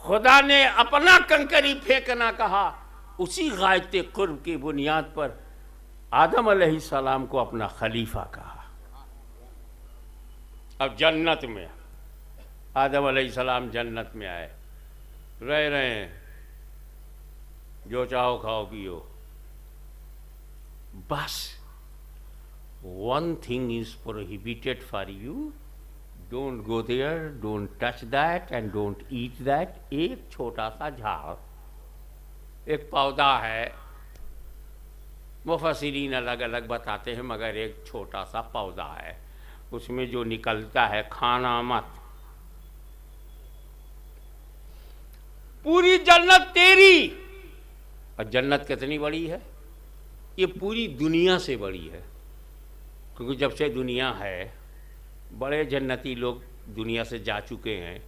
खुदा ने अपना कंकरी फेंकना कहा, उसी गायते कुर्ब की बुनियाद पर आदम अलैहिस्सलाम को अपना खलीफा कहा। अब जन्नत में आदम अलैहिस्सलाम जन्नत में आए, रह रहे हैं, जो चाहो खाओ पियो। बस one thing is prohibited for you, don't go there, don't touch that and don't eat that. एक छोटा सा झाड़, एक पौधा है, मुफस्सिरीन अलग अलग बताते हैं, मगर एक छोटा सा पौधा है, उसमें जो निकलता है खाना मत। पूरी जन्नत तेरी। और जन्नत कितनी बड़ी है? ये पूरी दुनिया से बड़ी है, क्योंकि जब से दुनिया है बड़े जन्नती लोग दुनिया से जा चुके हैं,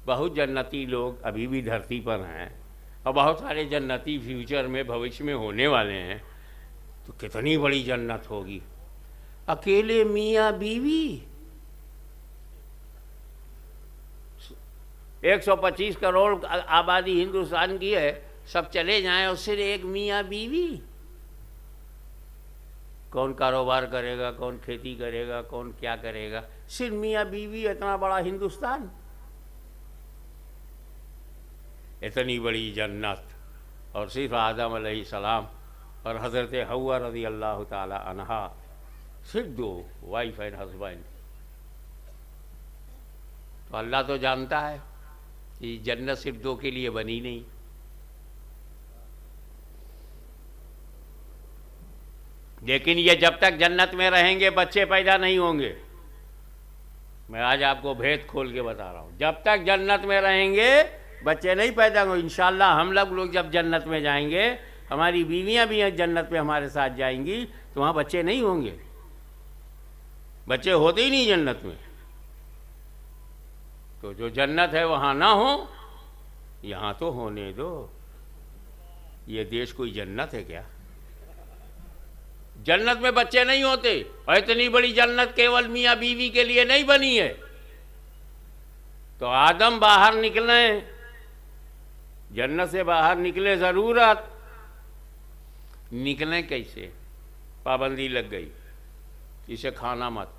बहुत जन्नती लोग अभी भी धरती पर हैं, और बहुत सारे जन्नती फ्यूचर में भविष्य में होने वाले हैं। तो कितनी बड़ी जन्नत होगी। अकेले मियाँ बीवी, 125 करोड़ आबादी हिंदुस्तान की है, सब चले जाएं और सिर्फ एक मियाँ बीवी। कौन कारोबार करेगा, कौन खेती करेगा, कौन क्या करेगा? सिर्फ मियाँ बीवी, इतना बड़ा हिंदुस्तान, इतनी बड़ी जन्नत, और सिर्फ आदम अलैहिस्सलाम और हज़रत हव्वा रज़ी अल्लाह ताला अन्हा, सिर्फ दो, वाइफ एंड हस्बैंड। तो अल्लाह तो जानता है कि जन्नत सिर्फ दो के लिए बनी नहीं। लेकिन ये जब तक जन्नत में रहेंगे बच्चे पैदा नहीं होंगे। मैं आज आपको भेद खोल के बता रहा हूँ, जब तक जन्नत में रहेंगे बच्चे नहीं पैदा होंगे। इंशाअल्लाह हम लोग जब जन्नत में जाएंगे, हमारी बीवियां भी जन्नत में हमारे साथ जाएंगी, तो वहाँ बच्चे नहीं होंगे, बच्चे होते ही नहीं जन्नत में। तो जो जन्नत है वहाँ ना हो, यहाँ तो होने दो। ये देश कोई जन्नत है क्या? जन्नत में बच्चे नहीं होते, और इतनी बड़ी जन्नत केवल मियाँ बीवी के लिए नहीं बनी है। तो आदम बाहर निकले, जन्नत से बाहर निकले, ज़रूरत निकले कैसे? पाबंदी लग गई, इसे खाना मत,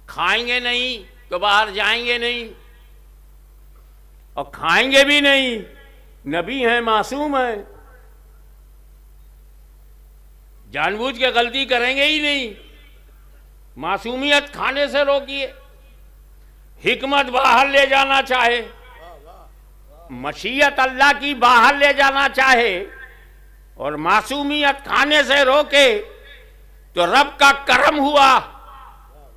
खाएंगे नहीं तो बाहर जाएंगे नहीं, और खाएंगे भी नहीं, नबी हैं, मासूम हैं, जानबूझ के गलती करेंगे ही नहीं। मासूमियत खाने से रोकिए। हिकमत बाहर ले जाना चाहे, मशीयत अल्लाह की बाहर ले जाना चाहे, और मासूमियत खाने से रोके, तो रब का करम हुआ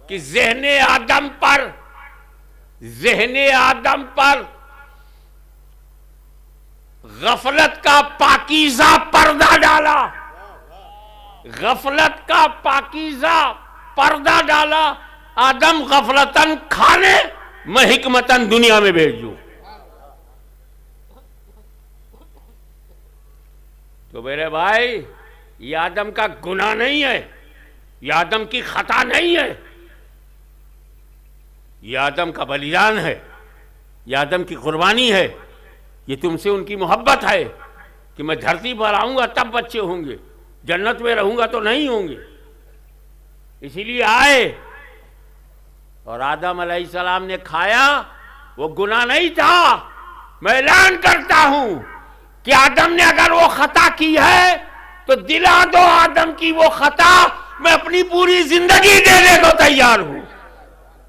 कि ज़हने आदम पर गफलत का पाकीज़ा पर्दा डाला, गफलत का पाकीज़ा पर्दा डाला। आदम गफलतन खाने, मैं हिकमतन दुनिया में भेजूं। तो मेरे भाई, ये आदम का गुनाह नहीं है, ये आदम की खता नहीं है, ये आदम का बलिदान है, ये आदम की कुर्बानी है, ये तुमसे उनकी मोहब्बत है कि मैं धरती पर आऊंगा तब बच्चे होंगे, जन्नत में रहूंगा तो नहीं होंगे। इसीलिए आए और आदम अलैहिस्सलाम ने खाया, वो गुनाह नहीं था। मैं ऐलान करता हूं कि आदम ने अगर वो खता की है तो दिला दो आदम की वो खता, मैं अपनी पूरी जिंदगी देने को तैयार हूं।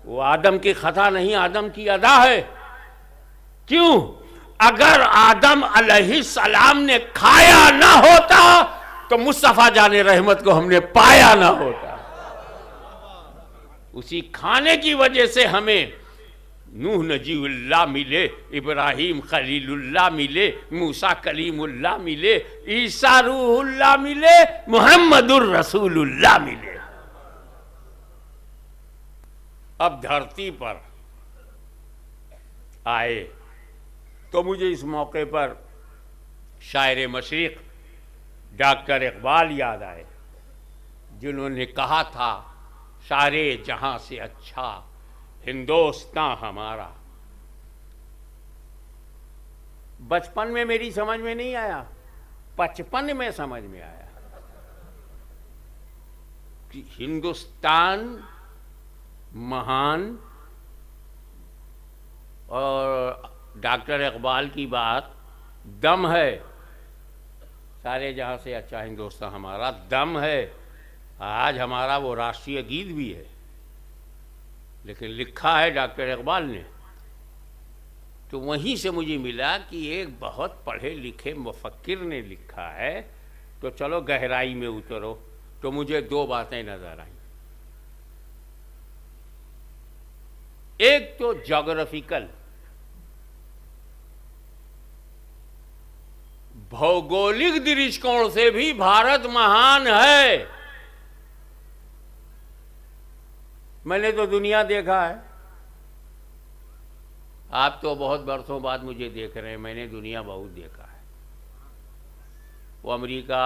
वो आदम की खता नहीं, आदम की अदा है। क्यों? अगर आदम अलैहिस्सलाम ने खाया ना होता तो मुस्तफा जाने रहमत को हमने पाया ना होता। उसी खाने की वजह से हमें नूह नजीउल्लाह मिले, इब्राहिम खलीलुल्लाह मिले, मूसा कलीमुल्लाह मिले, ईसा रूहुल्लाह मिले, मुहम्मदुर रसूलुल्लाह मिले। अब धरती पर आए तो मुझे इस मौके पर शायर मशरिक डॉक्टर इकबाल याद आए, जिन्होंने कहा था, सारे जहां से अच्छा हिंदुस्तान हमारा। बचपन में मेरी समझ में नहीं आया, 55 में समझ में आया कि हिंदुस्तान महान। और डॉक्टर इकबाल की बात दम है, सारे जहां से अच्छा हिंदुस्तान हमारा दम है। आज हमारा वो राष्ट्रीय गीत भी है, लेकिन लिखा है डॉक्टर इकबाल ने। तो वहीं से मुझे मिला कि एक बहुत पढ़े लिखे मुफक्किर ने लिखा है, तो चलो गहराई में उतरो। तो मुझे दो बातें नजर आई। एक तो ज्योग्राफिकल, भौगोलिक दृष्टिकोण से भी भारत महान है। मैंने तो दुनिया देखा है, आप तो बहुत बरसों बाद मुझे देख रहे हैं। मैंने दुनिया बहुत देखा है। वो अमेरिका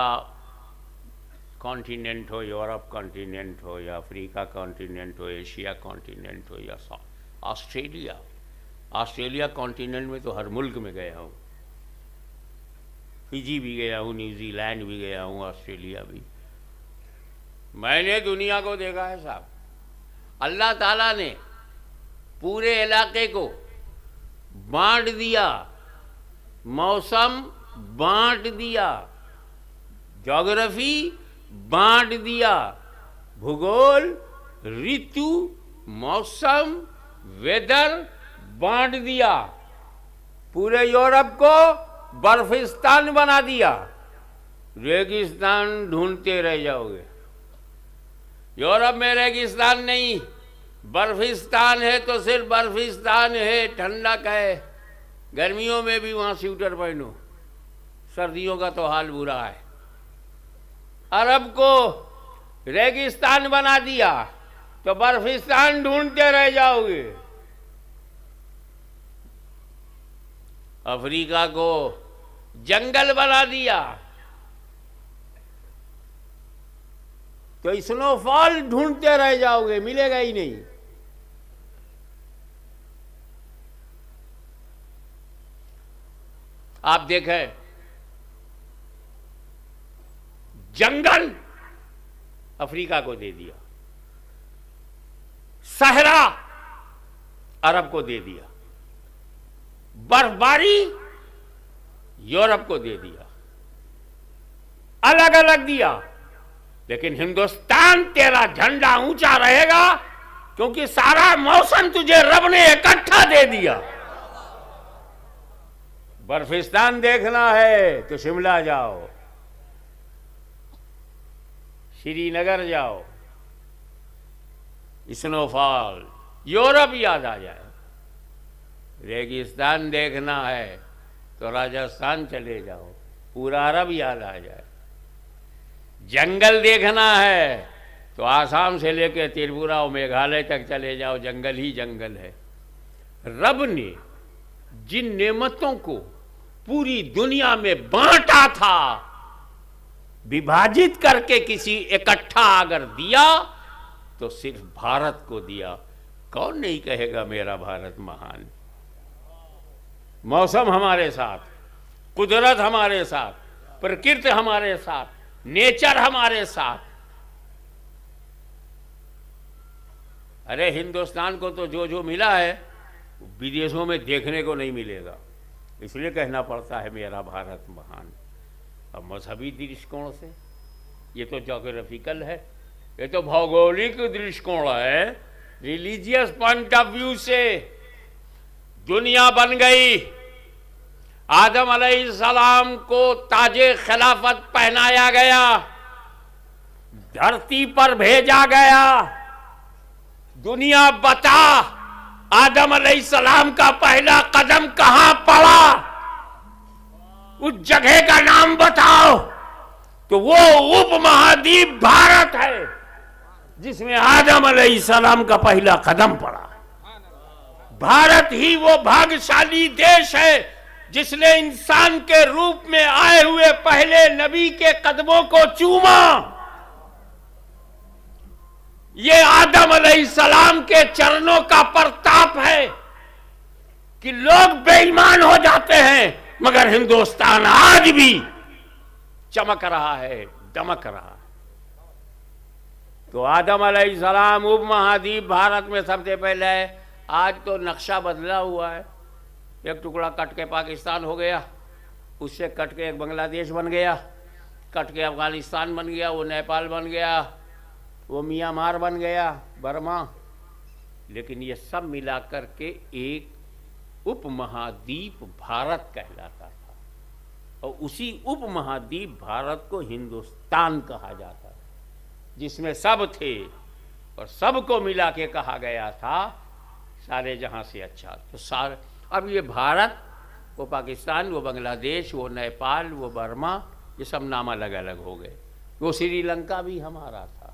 कॉन्टिनेंट हो, यूरोप कॉन्टिनेंट हो, या अफ्रीका कॉन्टिनेंट हो, एशिया कॉन्टिनेंट हो, या ऑस्ट्रेलिया। ऑस्ट्रेलिया कॉन्टिनेंट में तो हर मुल्क में गया हूँ, फिजी भी गया हूँ, न्यूजीलैंड भी गया हूँ, ऑस्ट्रेलिया भी। मैंने दुनिया को देखा है साहब। अल्लाह ताला ने पूरे इलाके को बांट दिया, मौसम बांट दिया, ज्योग्राफी बांट दिया, भूगोल, ऋतु, मौसम, वेदर बांट दिया। पूरे यूरोप को बर्फिस्तान बना दिया। रेगिस्तान ढूंढते रह जाओगे। यूरोप में रेगिस्तान नहीं, बर्फिस्तान है तो सिर्फ बर्फिस्तान है, ठंडक है। गर्मियों में भी वहां स्वेटर पहनो, सर्दियों का तो हाल बुरा है। अरब को रेगिस्तान बना दिया तो बर्फिस्तान ढूंढते रह जाओगे। अफ्रीका को जंगल बना दिया तो स्नोफॉल ढूंढते रह जाओगे, मिलेगा ही नहीं। आप देखें, जंगल अफ्रीका को दे दिया, सहरा अरब को दे दिया, बर्फबारी यूरोप को दे दिया, अलग अलग दिया। लेकिन हिंदुस्तान तेरा झंडा ऊंचा रहेगा क्योंकि सारा मौसम तुझे रब ने इकट्ठा दे दिया। बर्फिस्तान देखना है तो शिमला जाओ, श्रीनगर जाओ, स्नोफॉल, यूरोप याद आ जाए। रेगिस्तान देखना है तो राजस्थान चले जाओ, पूरा अरब याद आ जाए। जंगल देखना है तो आसाम से लेकर त्रिपुरा और मेघालय तक चले जाओ, जंगल ही जंगल है। रब ने जिन नेमतों को पूरी दुनिया में बांटा था, विभाजित करके किसी इकट्ठा अगर दिया तो सिर्फ भारत को दिया। कौन नहीं कहेगा मेरा भारत महान। मौसम हमारे साथ, कुदरत हमारे साथ, प्रकृति हमारे साथ, नेचर हमारे साथ। अरे हिंदुस्तान को तो जो जो मिला है विदेशों में देखने को नहीं मिलेगा, इसलिए कहना पड़ता है मेरा भारत महान। अब मजहबी दृष्टिकोण से ये तो ज्योग्राफिकल है, ये तो भौगोलिक दृष्टिकोण है। रिलीजियस पॉइंट ऑफ व्यू से दुनिया बन गई। आदम अलैहिस्सलाम को ताजे खिलाफत पहनाया गया, धरती पर भेजा गया। दुनिया बता, आदम अलैहिस्सलाम का पहला कदम कहां पड़ा, उस जगह का नाम बताओ। तो वो उपमहाद्वीप भारत है जिसमें आदम अलैहिस्सलाम का पहला कदम पड़ा। भारत ही वो भाग्यशाली देश है जिसने इंसान के रूप में आए हुए पहले नबी के कदमों को चूमा। ये आदम अलैहिस्सलाम के चरणों का प्रताप है कि लोग बेईमान हो जाते हैं, मगर हिंदुस्तान आज भी चमक रहा है, दमक रहा है। तो आदम अलैहिस्सलाम उपमहाद्वीप भारत में सबसे पहले है। आज तो नक्शा बदला हुआ है, एक टुकड़ा कट के पाकिस्तान हो गया, उससे कट के एक बांग्लादेश बन गया, कट के अफगानिस्तान बन गया, वो नेपाल बन गया, वो म्यांमार बन गया, बर्मा। लेकिन ये सब मिलाकर के एक उपमहाद्वीप भारत कहलाता था, और उसी उपमहाद्वीप भारत को हिंदुस्तान कहा जाता था, जिसमें सब थे और सबको मिला के कहा गया था सारे जहां से अच्छा। तो सारे अब ये भारत, वो पाकिस्तान, वो बांग्लादेश, वो नेपाल, वो बर्मा, ये सब नाम अलग अलग हो गए। वो श्रीलंका भी हमारा था।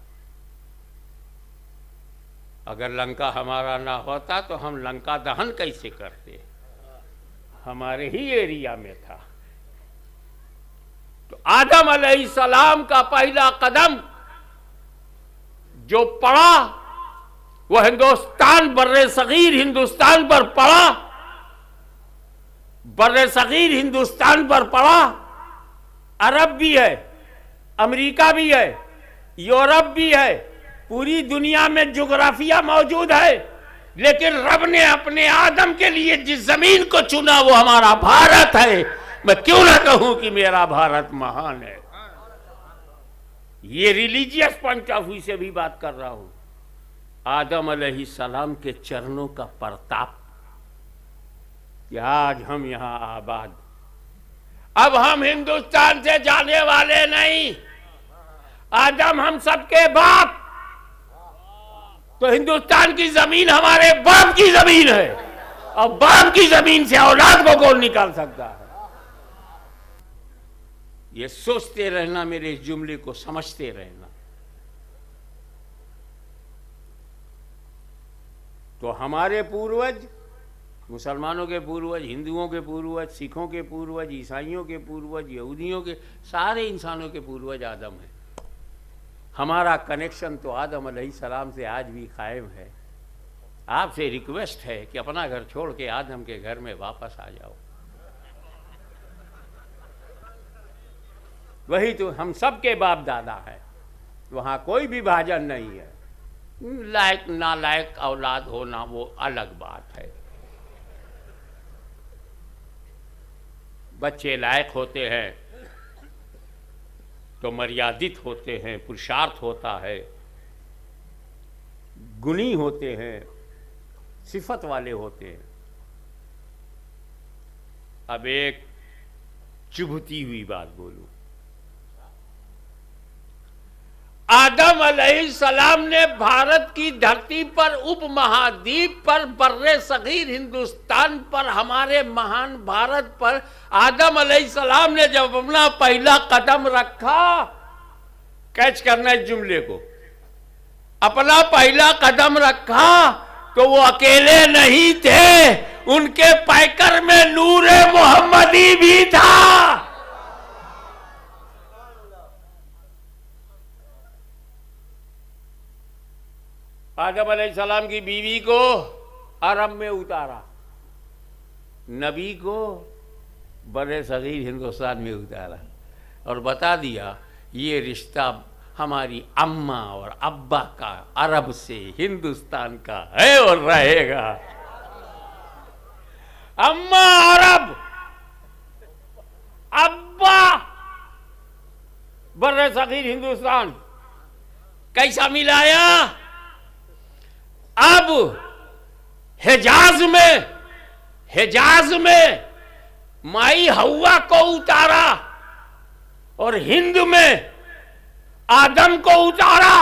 अगर लंका हमारा ना होता तो हम लंका दहन कैसे करते, हमारे ही एरिया में था। तो आदम अलैहिस्सलाम का पहला कदम जो पड़ा वो हिंदुस्तान, बर्रे सगीर हिंदुस्तान पर पड़ा। बर्रे सगीर हिंदुस्तान पर पड़ा। अरब भी है, अमेरिका भी है, यूरोप भी है, पूरी दुनिया में ज्योग्राफिया मौजूद है। लेकिन रब ने अपने आदम के लिए जिस जमीन को चुना वो हमारा भारत है। मैं क्यों ना कहूं कि मेरा भारत महान है। ये रिलीजियस पॉइंट ऑफ व्यू से भी बात कर रहा हूं। आदम अलैहिस्सलाम के चरणों का प्रताप कि आज हम यहां आबाद। अब हम हिंदुस्तान से जाने वाले नहीं। आदम हम सबके बाप, तो हिंदुस्तान की जमीन हमारे बाप की जमीन है, और बाप की जमीन से औलाद को कौन निकाल सकता है। ये सोचते रहना, मेरे इस जुमले को समझते रहना। तो हमारे पूर्वज, मुसलमानों के पूर्वज, हिंदुओं के पूर्वज, सिखों के पूर्वज, ईसाइयों के पूर्वज, यहूदियों के, सारे इंसानों के पूर्वज आदम है। हमारा कनेक्शन तो आदम अलैहिस्सलाम से आज भी कायम है। आपसे रिक्वेस्ट है कि अपना घर छोड़ के आदम के घर में वापस आ जाओ। वही तो हम सबके बाप दादा है, वहां कोई विभाजन नहीं है। लायक नालायक औलाद होना वो अलग बात है। बच्चे लायक होते हैं तो मर्यादित होते हैं, पुरुषार्थ होता है, गुणी होते हैं, सिफत वाले होते हैं। अब एक चुभती हुई बात बोलूं। आदम अलैहिस्सलाम ने भारत की धरती पर, उपमहाद्वीप पर, बर्रे सगीर हिंदुस्तान पर, हमारे महान भारत पर आदम अलैहिस्सलाम ने जब अपना पहला कदम रखा, कैच करना इस जुमले को, अपना पहला कदम रखा तो वो अकेले नहीं थे, उनके पैकर में नूरे मोहम्मदी भी था। आदम अलैहिस्सलाम की बीवी को अरब में उतारा, नबी को बड़े सगीर हिंदुस्तान में उतारा और बता दिया ये रिश्ता हमारी अम्मा और अब्बा का अरब से हिंदुस्तान का है और रहेगा। अम्मा अरब, अब्बा बर्रे सगीर हिंदुस्तान। कैसा मिलाया? अब हिजाज में माई हव्वा को उतारा और हिंद में आदम को उतारा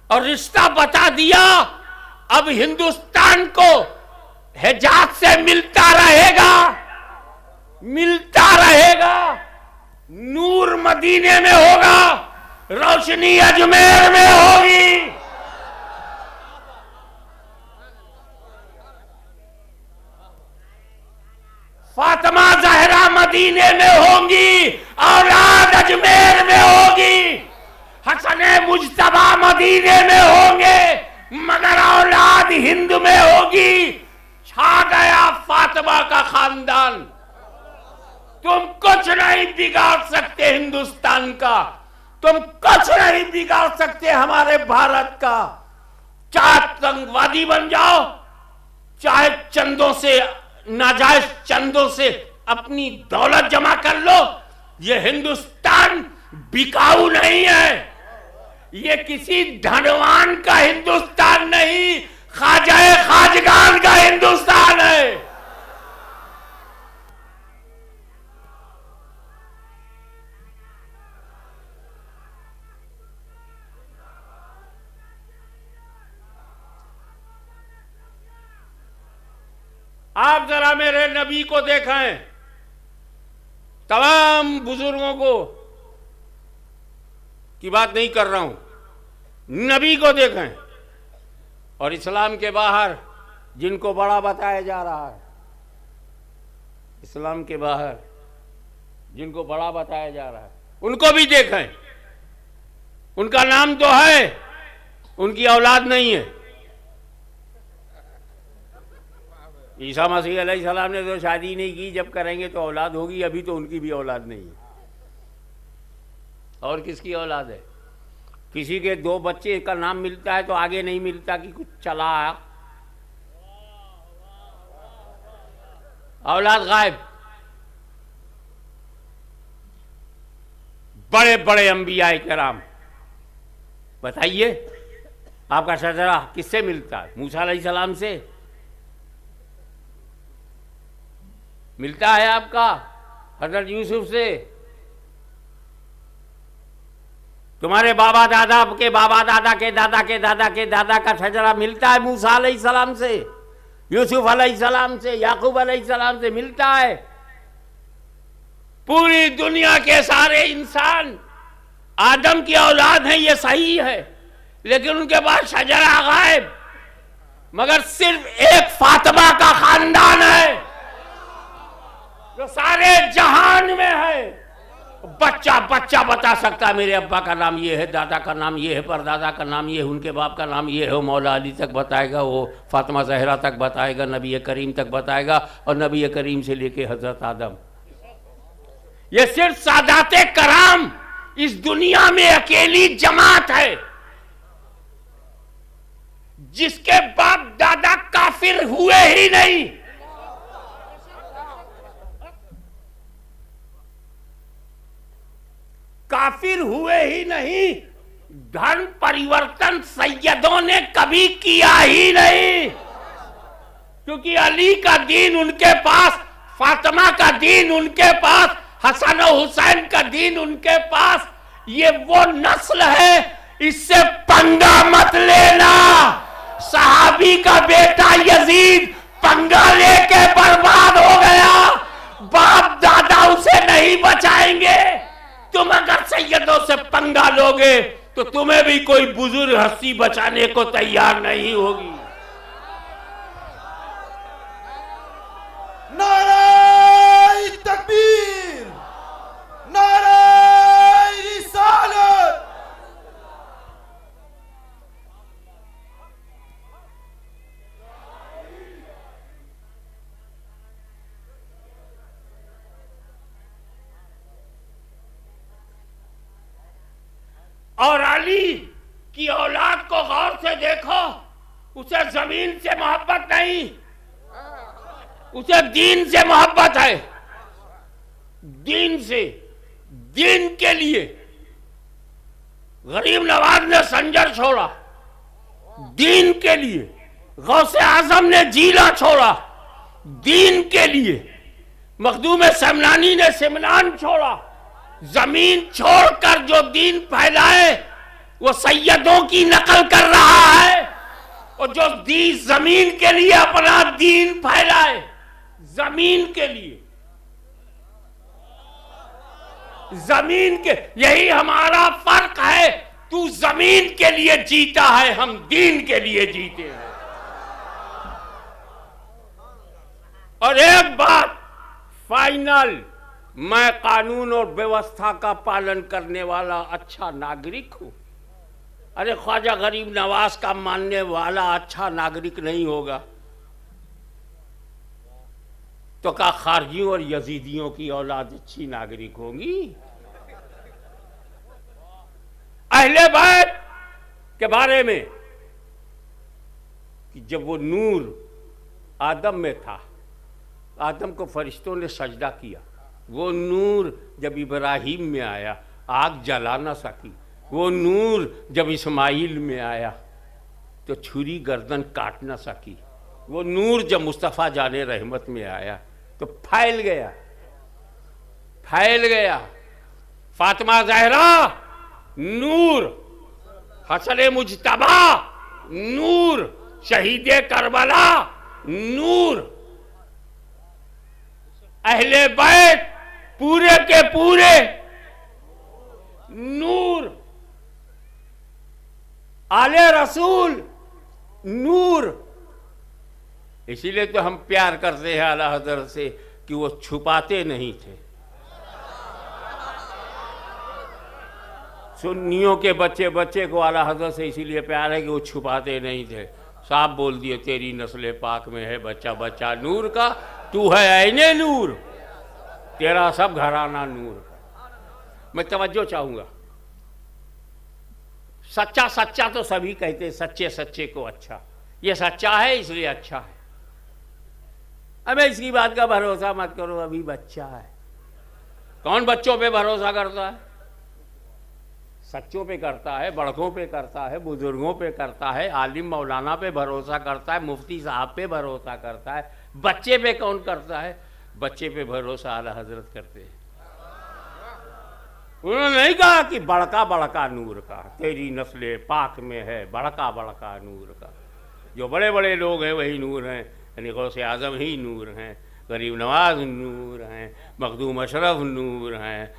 और रिश्ता बता दिया। अब हिंदुस्तान को हिजाज से मिलता रहेगा। नूर मदीने में होगा, रोशनी अजमेर में होगी। फातिमा जहरा मदीने में होंगी, औलाद अजमेर में होगी। हसन मुज्तबा मदीने में होंगे, मगर औलाद हिंद में होगी। छा गया फातिमा का खानदान। तुम कुछ नहीं बिगाड़ सकते हिंदुस्तान का, तुम कुछ नहीं बिगाड़ सकते हमारे भारत का। चाहे आतंकवादी बन जाओ, चाहे चंदों से, नाजायज चंदों से अपनी दौलत जमा कर लो, ये हिंदुस्तान बिकाऊ नहीं है। ये किसी धनवान का हिंदुस्तान नहीं, ख्वाजाए खाजगान का हिंदुस्तान है। आप जरा मेरे नबी को देखें, तमाम बुजुर्गों को की बात नहीं कर रहा हूं, नबी को देखें। और इस्लाम के बाहर जिनको बड़ा बताया जा रहा है, इस्लाम के बाहर जिनको बड़ा बताया जा रहा है, उनको भी देखें। उनका नाम तो है, उनकी औलाद नहीं है। ईसा मसीह अलैहिस्सलाम ने तो शादी नहीं की, जब करेंगे तो औलाद होगी। अभी तो उनकी भी औलाद नहीं है। और किसकी औलाद है? किसी के 2 बच्चे का नाम मिलता है तो आगे नहीं मिलता कि कुछ चला आया। औलाद गायब। बड़े बड़े अंबियाए किराम, बताइए आपका शजरा किससे मिलता है? मूसा अलैहिस्सलाम से मिलता है आपका, हजरत यूसुफ से। तुम्हारे बाबा दादा के बाबा दादा के दादा के दादा के दादा का शजरा मिलता है मूसा अलैहिस्सलाम से, यूसुफ अलैहिस्सलाम से, याकूब अलैहिस्सलाम से मिलता है। पूरी दुनिया के सारे इंसान आदम की औलाद हैं, ये सही है, लेकिन उनके पास शजरा गायब। मगर सिर्फ एक फातिमा का खानदान है जो सारे जहान में है। बच्चा बच्चा बता सकता है मेरे अब्बा का नाम ये है, दादा का नाम ये है, परदादा का नाम ये है, उनके बाप का नाम ये है। वो मौला अली तक बताएगा, वो फातिमा जहरा तक बताएगा, नबी करीम तक बताएगा, और नबी करीम से लेके हजरत आदम। ये सिर्फ सादाते कराम इस दुनिया में अकेली जमात है जिसके बाप दादा काफिर हुए ही नहीं। काफिर हुए ही नहीं, धर्म परिवर्तन सैयदों ने कभी किया ही नहीं, क्योंकि अली का दीन उनके पास, फातिमा का दीन उनके पास, हसन और हुसैन का दीन उनके पास। ये वो नस्ल है इससे पंगा मत लेना। सहाबी का बेटा यजीद पंगा लेके बर्बाद हो गया, बाप दादा उसे नहीं बचाएंगे। तुम अगर सैयदों से पंगा लोगे तो तुम्हें भी कोई बुजुर्ग हस्ती बचाने को तैयार नहीं होगी। नारे तकबीर, नारे रिसालत। और अली की औलाद को गौर से देखो, उसे जमीन से मोहब्बत नहीं, उसे दीन से मोहब्बत है। दीन से, दीन के लिए गरीब नवाज ने संजर छोड़ा, दीन के लिए गौसे आजम ने जीला छोड़ा, दीन के लिए मखदूम समनानी ने सिमनान छोड़ा। जमीन छोड़कर जो दीन फैलाए वो सैयदों की नकल कर रहा है, और जो जमीन के लिए अपना दीन फैलाए, जमीन के लिए, जमीन के, यही हमारा फर्क है। तू जमीन के लिए जीता है, हम दीन के लिए जीते हैं। और एक बात फाइनल, मैं कानून और व्यवस्था का पालन करने वाला अच्छा नागरिक हूं। अरे ख्वाजा गरीब नवाज का मानने वाला अच्छा नागरिक नहीं होगा तो क्या खारजियों और यजीदियों की औलाद अच्छी नागरिक होगी? अहले बैत के बारे में कि जब वो नूर आदम में था, आदम को फरिश्तों ने सजदा किया। वो नूर जब इब्राहिम में आया आग जला ना सकी। वो नूर जब इस्माइल में आया तो छुरी गर्दन काट ना सकी। वो नूर जब मुस्तफ़ा जाने रहमत में आया तो फैल गया, फैल गया। फातिमा ज़हरा नूर, हसन मुजतबा नूर, शहीदे करबला नूर। अहले बैत पूरे के पूरे नूर, आले रसूल नूर। इसीलिए तो हम प्यार करते हैं आला हज़रत से कि वो छुपाते नहीं थे। सुन्नियों के बच्चे को आला हज़रत से इसीलिए प्यार है कि वो छुपाते नहीं थे। साफ बोल दिए, तेरी नस्ल पाक में है बच्चा बच्चा नूर का, तू है ऐने नूर, तेरा सब घराना नूर का। मैं तवज्जो चाहूंगा, सच्चा सच्चा तो सभी कहते हैं, सच्चे सच्चे को अच्छा, ये सच्चा है इसलिए अच्छा है। अबे इसकी बात का भरोसा मत करो, अभी बच्चा है। कौन बच्चों पे भरोसा करता है? सच्चों पे करता है, बड़कों पे करता है, बुजुर्गों पे करता है, आलिम मौलाना पे भरोसा करता है, मुफ्ती साहब पे भरोसा करता है। बच्चे पे कौन करता है? बच्चे पे भरोसा आला हजरत करते हैं। उन्होंने नहीं कहा कि बड़का बड़का नूर का, तेरी नस्ल पाक में है बड़का बड़का नूर का। जो बड़े बड़े लोग हैं वही नूर हैं, यानी गौसे आजम ही नूर हैं, गरीब नवाज नूर हैं, मखदूम अशरफ नूर हैं,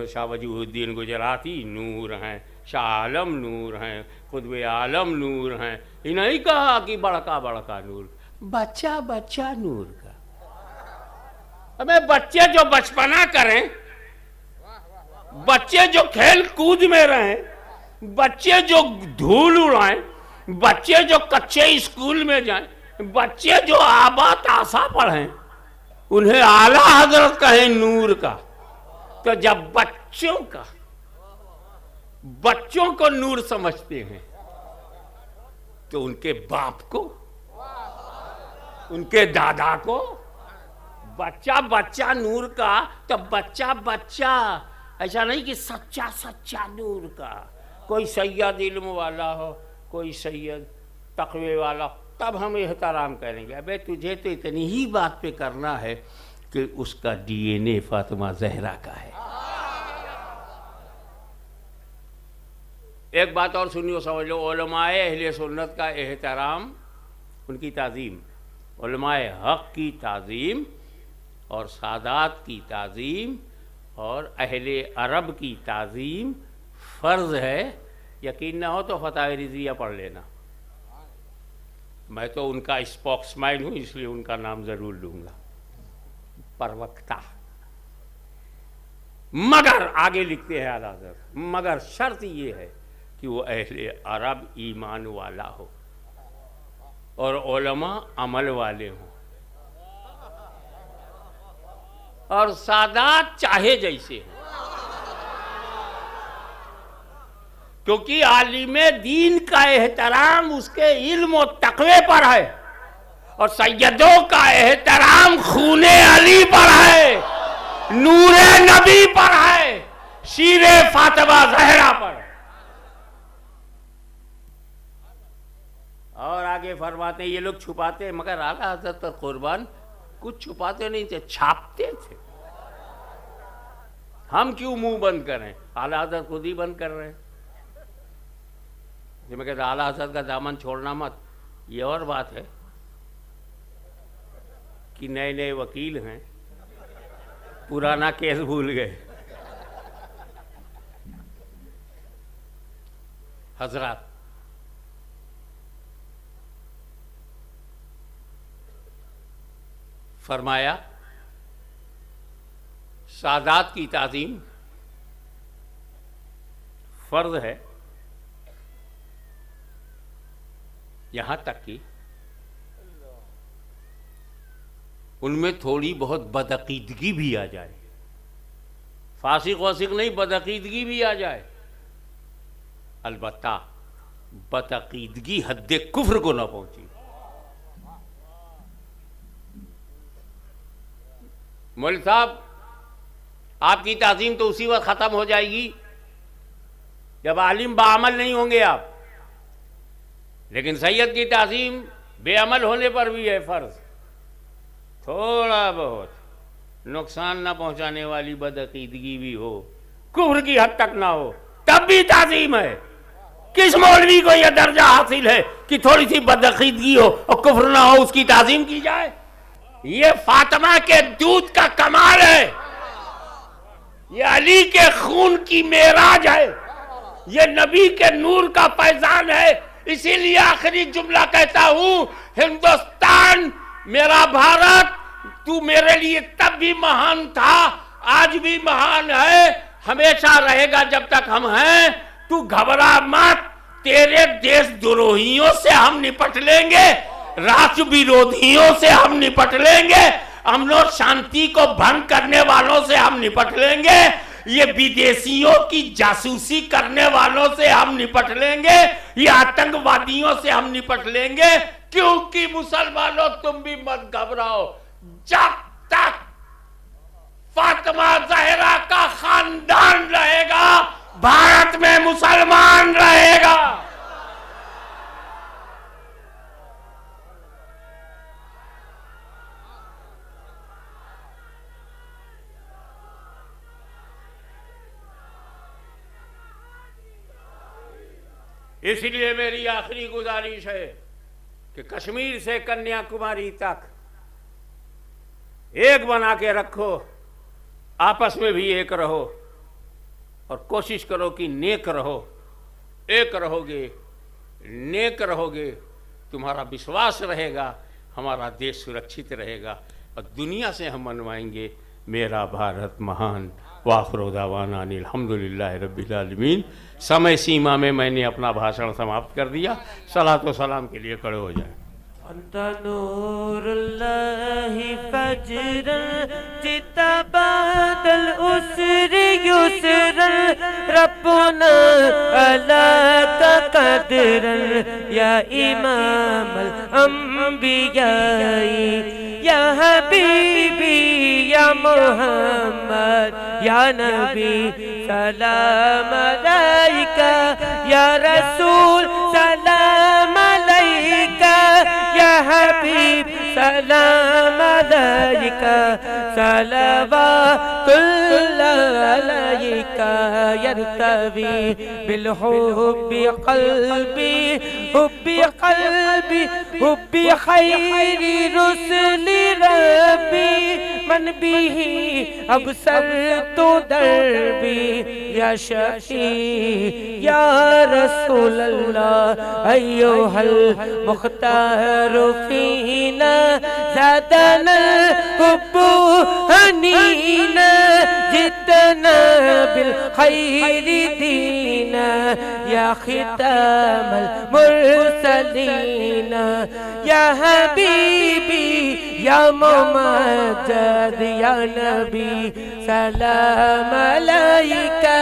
शाह वजूहुद्दीन गुजराती नूर हैं, शाह आलम नूर हैं, खुतबे आलम नूर हैं। ये नहीं कहा कि बड़का बड़का नूर, बच्चा बच्चा नूर का। हमें बच्चे जो बचपना करें, बच्चे जो खेल कूद में रहें, बच्चे जो धूल उड़ाएं, बच्चे जो कच्चे स्कूल में जाएं, बच्चे जो आबा तासा पढ़ें, उन्हें आला हजरत कहें नूर का। तो जब बच्चों को नूर समझते हैं तो उनके बाप को, उनके दादा को बच्चा बच्चा नूर का। तो बच्चा बच्चा, ऐसा नहीं कि सच्चा सच्चा नूर का। कोई सैयद इल्म वाला हो, कोई सैयद तकवे वाला हो, तब हम एहतराम करेंगे। अबे तुझे तो इतनी ही बात पे करना है कि उसका डीएनए फातिमा ज़हरा का है। एक बात और सुनियो, समझ लो, उलमाए अहले सुन्नत का एहतराम, उनकी ताज़ीम, उलमाए हक़ की ताज़ीम और सादात की ताज़ीम और अहले अरब की ताज़ीम फ़र्ज़ है। यकीन ना हो तो फ़ताह रिज़िया पढ़ लेना। मैं तो उनका स्पोक्समैन हूँ, इसलिए उनका नाम ज़रूर लूँगा, प्रवक्ता। मगर आगे लिखते हैं आला हज़रत, मगर शर्त ये है कि वो अहले अरब ईमान वाला हो और उलमा अमल वाले हों और सादात चाहे जैसे हों, क्योंकि आलिमे दीन का एहतराम उसके इल्म और तक़वे पर है और सैयदों का एहतराम खूने अली पर है, नूरे नबी पर है, शीरे फातिमा ज़हरा पर है। और आगे फरमाते हैं, ये लोग छुपाते हैं, मगर आला हज़रत पर कुर्बान कुछ छुपाते नहीं थे, छापते थे। हम क्यों मुंह बंद करें? आला हज़रत खुद ही बंद कर रहे हैं। मैं कहता आला हज़रत का दामन छोड़ना मत। ये और बात है कि नए नए वकील हैं, पुराना केस भूल गए। हजरात, फरमाया सादात की ताज़ीम फ़र्ज़ है, यहाँ तक कि उनमें थोड़ी बहुत बदअकीदगी भी आ जाए, फासिक वासिक नहीं, बदअकीदगी भी आ जाए, अलबत्ता बदअकीदगी हद्दे कुफ्र को ना पहुंची। मौलवी साहब, आपकी ताज़ीम तो उसी वक्त ख़त्म हो जाएगी जब आलिम बाअमल नहीं होंगे आप, लेकिन सैयद की ताज़ीम बेअमल होने पर भी है फ़र्ज़। थोड़ा बहुत नुकसान ना पहुंचाने वाली बदअकीदगी भी हो, कुफ्र की हद तक ना हो, तब भी ताज़ीम है। किस मौलवी को यह दर्जा हासिल है कि थोड़ी सी बदअकीदगी हो और कुफ्र ना हो, उसकी ताज़ीम की जाए? ये फातिमा के दूध का कमाल है, ये अली के खून की मेराज है, ये नबी के नूर का फैजान है। इसीलिए आखिरी जुमला कहता हूं, हिंदुस्तान मेरा भारत, तू मेरे लिए तब भी महान था, आज भी महान है, हमेशा रहेगा जब तक हम हैं। तू घबरा मत, तेरे देशद्रोहियों से हम निपट लेंगे, राष्ट्र विरोधियों से हम निपट लेंगे, अमन और शांति को भंग करने वालों से हम निपट लेंगे, ये विदेशियों की जासूसी करने वालों से हम निपट लेंगे, ये आतंकवादियों से हम निपट लेंगे। क्योंकि मुसलमानों तुम भी मत घबराओ, जब तक फातिमा ज़हरा का खानदान रहेगा, भारत में मुसलमान रहेगा। इसलिए मेरी आखिरी गुजारिश है कि कश्मीर से कन्याकुमारी तक एक बना के रखो, आपस में भी एक रहो और कोशिश करो कि नेक रहो। एक रहोगे, नेक रहोगे, तुम्हारा विश्वास रहेगा, हमारा देश सुरक्षित रहेगा और दुनिया से हम मनवाएंगे मेरा भारत महान। वाखिर दावाना अनिल हम्दुलिल्लाह रब्बिल आलमीन। समय सीमा में मैंने अपना भाषण समाप्त कर दिया। सलात व सलाम के लिए खड़े हो जाए। अंता नूरुल्लाहि फजरन जिता बादल उसर युसरन रब्बुना अला कदरन या इमामल अंबिया या हबीबी या मोहम्मद या नबी सलाम अलैका या रसूल सलाम अलैका या हबीब सलाम अलैका सलवातुल्लाह अलैका यरतवी बिल हुब्बी क़ल्बी हुब्बी क़ल्बी हुब्बी खैरी रुसुली रब्बी मन बिही अबसरतु दरबी या शफी या रसूल अल्लाह अय्युहल मुख्तार फीना ज़ादना हुब्बु हनीना जितना बिल खैरी दीना या खितामल मुरसलीना या हबीबी या मुमज्जद या नबी सलाम अलैका।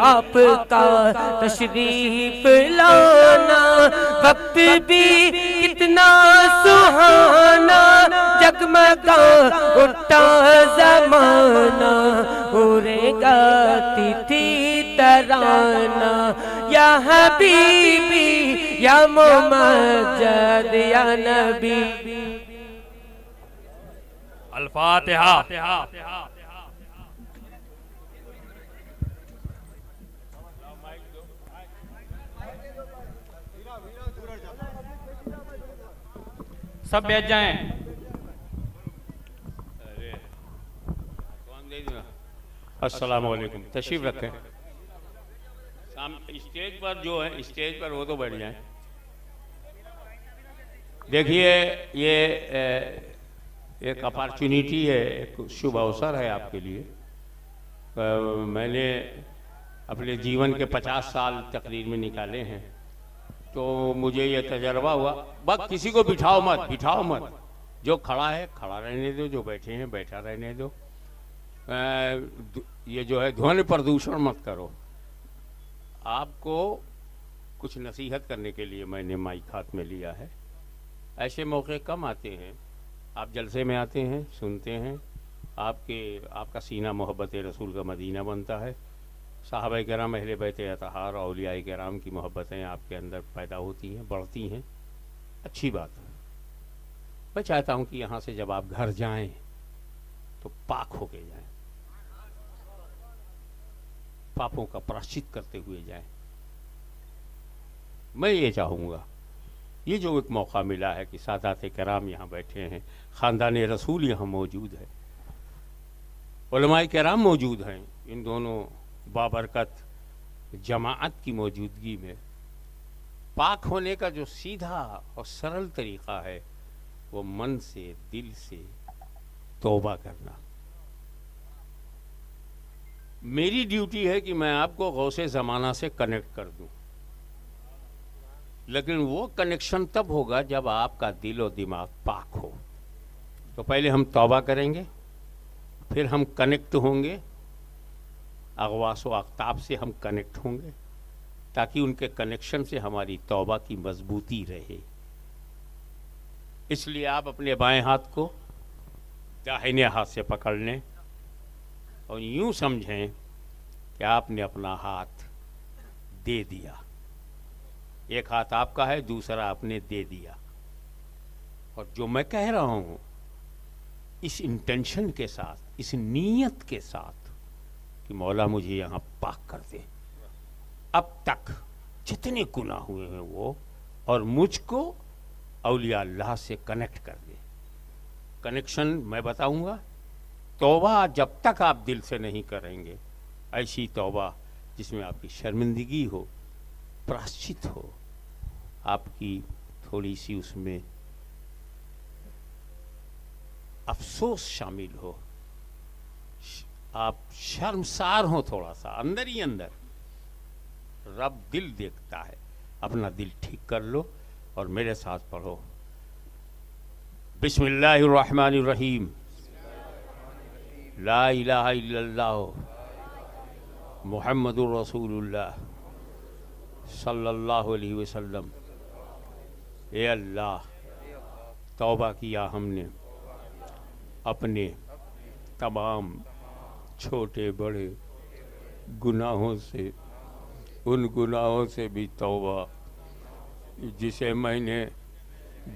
आपका तशरीफ लाना वक्त भी कितना सुहाना जगमगा उठा ज़माना उड़ेगा तिथि तराना या हबीबी या मुमज्जद या नबी। अल-फातिहा। सब बैठ जाएं। अस्सलाम वालेकुम, तशरीफ रखें। स्टेज पर जो है, स्टेज पर वो तो बैठ जाएं। देखिए, ये एक अपॉर्चुनिटी है, एक शुभ अवसर है आपके लिए। मैंने अपने जीवन के 50 साल तकरीर में निकाले हैं, तो मुझे ये तजर्बा हुआ, बस किसी को बिठाओ मत, जो खड़ा है खड़ा रहने दो, जो बैठे हैं बैठा रहने दो। ये जो है ध्वनि प्रदूषण मत करो। आपको कुछ नसीहत करने के लिए मैंने माइक हाथ में लिया है। ऐसे मौके कम आते हैं, आप जलसे में आते हैं, सुनते हैं, आपका सीना मोहब्बत रसूल का मदीना बनता है। साहबा किराम अहले बैत अतहार औलिया किराम की मोहब्बतें आपके अंदर पैदा होती हैं, बढ़ती हैं, अच्छी बात है। मैं चाहता हूं कि यहाँ से जब आप घर जाएं तो पाक होके जाएं, पापों का प्रायश्चित करते हुए जाएं। मैं ये चाहूँगा, ये जो एक मौका मिला है कि सादात किराम यहाँ बैठे हैं, ख़ानदान रसूल यहाँ मौजूद है, उलमाए किराम मौजूद हैं, इन दोनों बाबरकत जमाअत की मौजूदगी में पाक होने का जो सीधा और सरल तरीक़ा है वो मन से, दिल से तौबा करना। मेरी ड्यूटी है कि मैं आपको गौसे ज़माना से कनेक्ट कर दूं, लेकिन वो कनेक्शन तब होगा जब आपका दिल और दिमाग पाक हो। तो पहले हम तौबा करेंगे, फिर हम कनेक्ट होंगे, अगवास व अख्ताब से हम कनेक्ट होंगे, ताकि उनके कनेक्शन से हमारी तौबा की मजबूती रहे। इसलिए आप अपने बाएं हाथ को दाहिने हाथ से पकड़ लें और यूं समझें कि आपने अपना हाथ दे दिया। एक हाथ आपका है, दूसरा आपने दे दिया। और जो मैं कह रहा हूं, इस इंटेंशन के साथ, इस नीयत के साथ कि मौला मुझे यहाँ पाक कर दे, अब तक जितने गुनाह हुए हैं वो, और मुझको औलिया अल्लाह से कनेक्ट कर दे। कनेक्शन मैं बताऊंगा। तौबा जब तक आप दिल से नहीं करेंगे, ऐसी तौबा जिसमें आपकी शर्मिंदगी हो, प्रायश्चित हो, आपकी थोड़ी सी उसमें अफसोस शामिल हो, आप शर्मसार हो थोड़ा सा अंदर ही अंदर। रब दिल देखता है, अपना दिल ठीक कर लो और मेरे साथ पढ़ो। बिस्मिल्लाहिर्रहमानिर्रहीम। ला इलाहा इल्लल्लाह मुहम्मदुर रसूलुल्लाह सल्लल्लाहु अलैहि वसल्लम। ए अल्लाह, तौबा किया हमने अपने तमाम छोटे बड़े गुनाहों से, उन गुनाहों से भी तौबा जिसे मैंने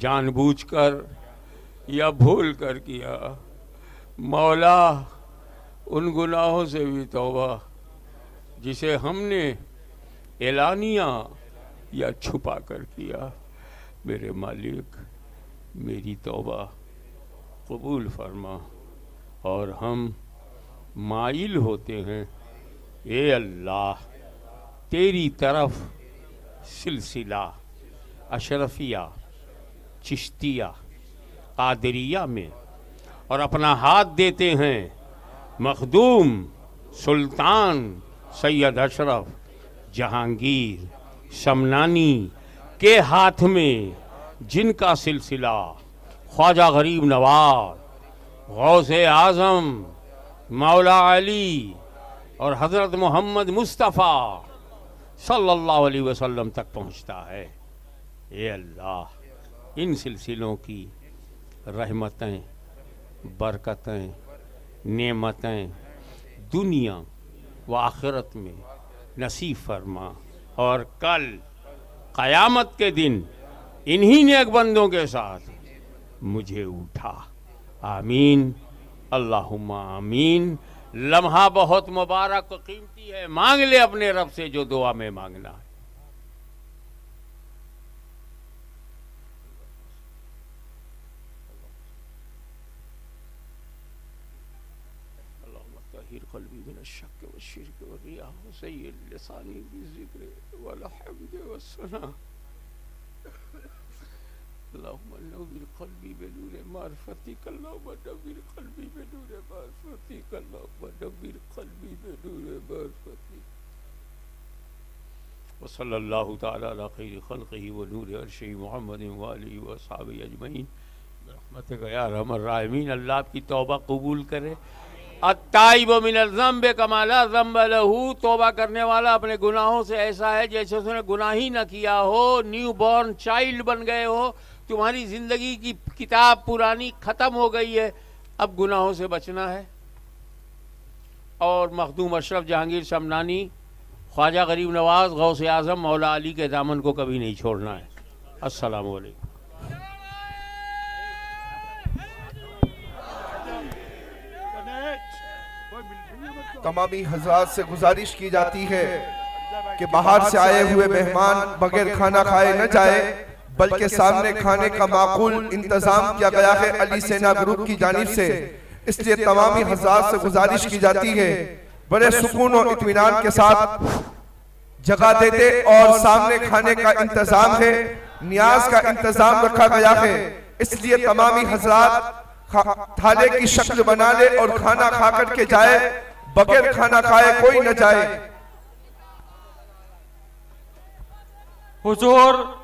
जानबूझकर या भूल कर किया। मौला, उन गुनाहों से भी तौबा जिसे हमने एलानिया या छुपा कर किया। मेरे मालिक, मेरी तौबा कबूल फरमा। और हम माइल होते हैं ए अल्लाह तेरी तरफ सिलसिला अशरफिया, चिश्तिया, कादरिया में, और अपना हाथ देते हैं मखदूम सुल्तान सैयद अशरफ जहांगीर समनानी के हाथ में, जिनका सिलसिला ख्वाजा गरीब नवाज, गौसे आज़म, मौला अली और हज़रत मोहम्मद मुस्तफ़ा सल्लल्लाहु अलैहि वसल्लम तक पहुँचता है। ए अल्लाह, इन सिलसिलों की रहमतें, बरकतें, नेमतें दुनिया व आखिरत में नसीब फरमा, और कल क़यामत के दिन इन्हीं नेक बंदों के साथ मुझे उठा। आमीन, अल्लाहुम्मा आमीन। लम्हा बहुत मुबारक और कीमती है, मांग ले अपने रब से जो दुआ में मांगना है। क़ल्बी मिन अश्शक व शिर्क व रिया व सय्यिद लिसानी बिज़िक्र व हम्द व सना। अल्लाहुम्मा नव्विर क़ल्बी बिनूर मारिफ़तिक, अल्लाहुम्मा नव्विर क़ल्बी बिनूर मारिफ़तिक, अल्लाहुम्मा नव्विर क़ल्बी बिनूर मारिफ़तिक। व सल्लल्लाहु तआला अला खैरि ख़ल्क़िही व नूरि अर्शिही मुहम्मदिन व आलिही व अस्हाबिही अजमईन बिरहमतिक या अरहमर राहिमीन। अल्लाह आपकी तौबा कबूल करे। अत्ताइब मिनल ज़म्ब कमा ला ज़म्ब लहू। तौबा करने वाला अपने गुनाहों से ऐसा है जैसे उसने गुनाह ही न किया हो। न्यू बॉर्न चाइल्ड बन गए हो। तुम्हारी ज़िंदगी की किताब पुरानी ख़त्म हो गई है, अब गुनाहों से बचना है। और मखदूम अशरफ जहांगीर समनानी, ख्वाजा गरीब नवाज, गौसे आज़म, मौला अली के दामन को कभी नहीं छोड़ना है। अस्सलामु अलैकुम। तमामी हजरात से गुजारिश की जाती है कि बाहर से आए हुए मेहमान बगैर खाना खाए न जाए, बल्कि सामने खाने का माकूल इंतजाम किया गया है अली सेना ग्रुप की जानिब से। इसलिए तमामी हजरात से गुजारिश की जाती है बड़े सुकून और इत्मीनान के साथ जगह देते, और सामने खाने का इंतजाम है, नियाज का इंतजाम रखा गया है। इसलिए तमामी हजरात थाले की शक्ल बना ले और खाना खा करके जाए, बगैर खाना खाए कोई न जाए। हुजूर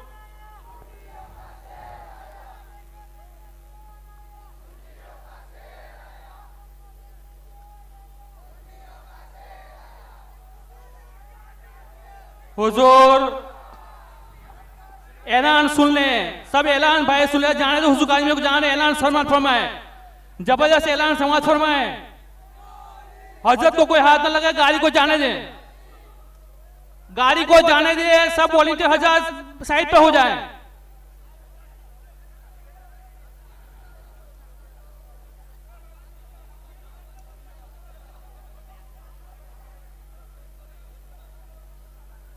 हुजूर ऐलान सुन लें, सब ऐलान भाई सुन ले, जाने दो हुजूर काजी लोग जाने, ऐलान समात फरमाए, जबरदस्त ऐलान समात फरमाए। हजरत को कोई हाथ न लगे, गाड़ी को जाने दें, गाड़ी को जाने दें। सब वॉलंटियर हजरत साइड पे हो जाए।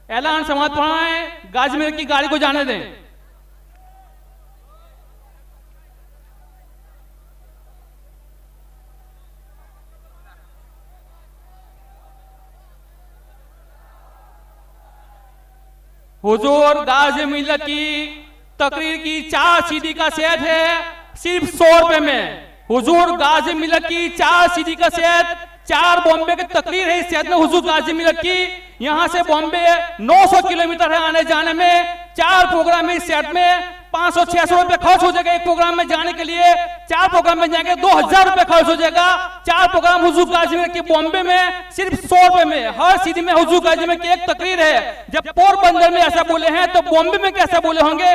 ऐलान समात फरमाए, गाजमेर की गाड़ी को जाने दें। हुजूर गाजी मिल्लत की तकरीर की 4 सीडी का सेट है सिर्फ 100 रुपए में। हुजूर गाजी मिल्लत की 4 सीडी का सेट, 4 बॉम्बे की तकरीर है इस सेट में हुजूर गाजी मिल्लत की। यहाँ से बॉम्बे 900 किलोमीटर है आने जाने में। 4 प्रोग्राम इस सेट में 500-600 रुपए खर्च हो जाएगा एक प्रोग्राम में जाने के लिए। 4 प्रोग्राम में जाएंगे 2000 रुपए खर्च हो जाएगा। 4 प्रोग्राम हुजूर काजी में कि बॉम्बे में सिर्फ 100 रुपए में। हर सिटी में हुजूर काजी में की एक तकरीर है। जब पोरबंदर में ऐसा बोले हैं तो बॉम्बे में कैसा बोले होंगे।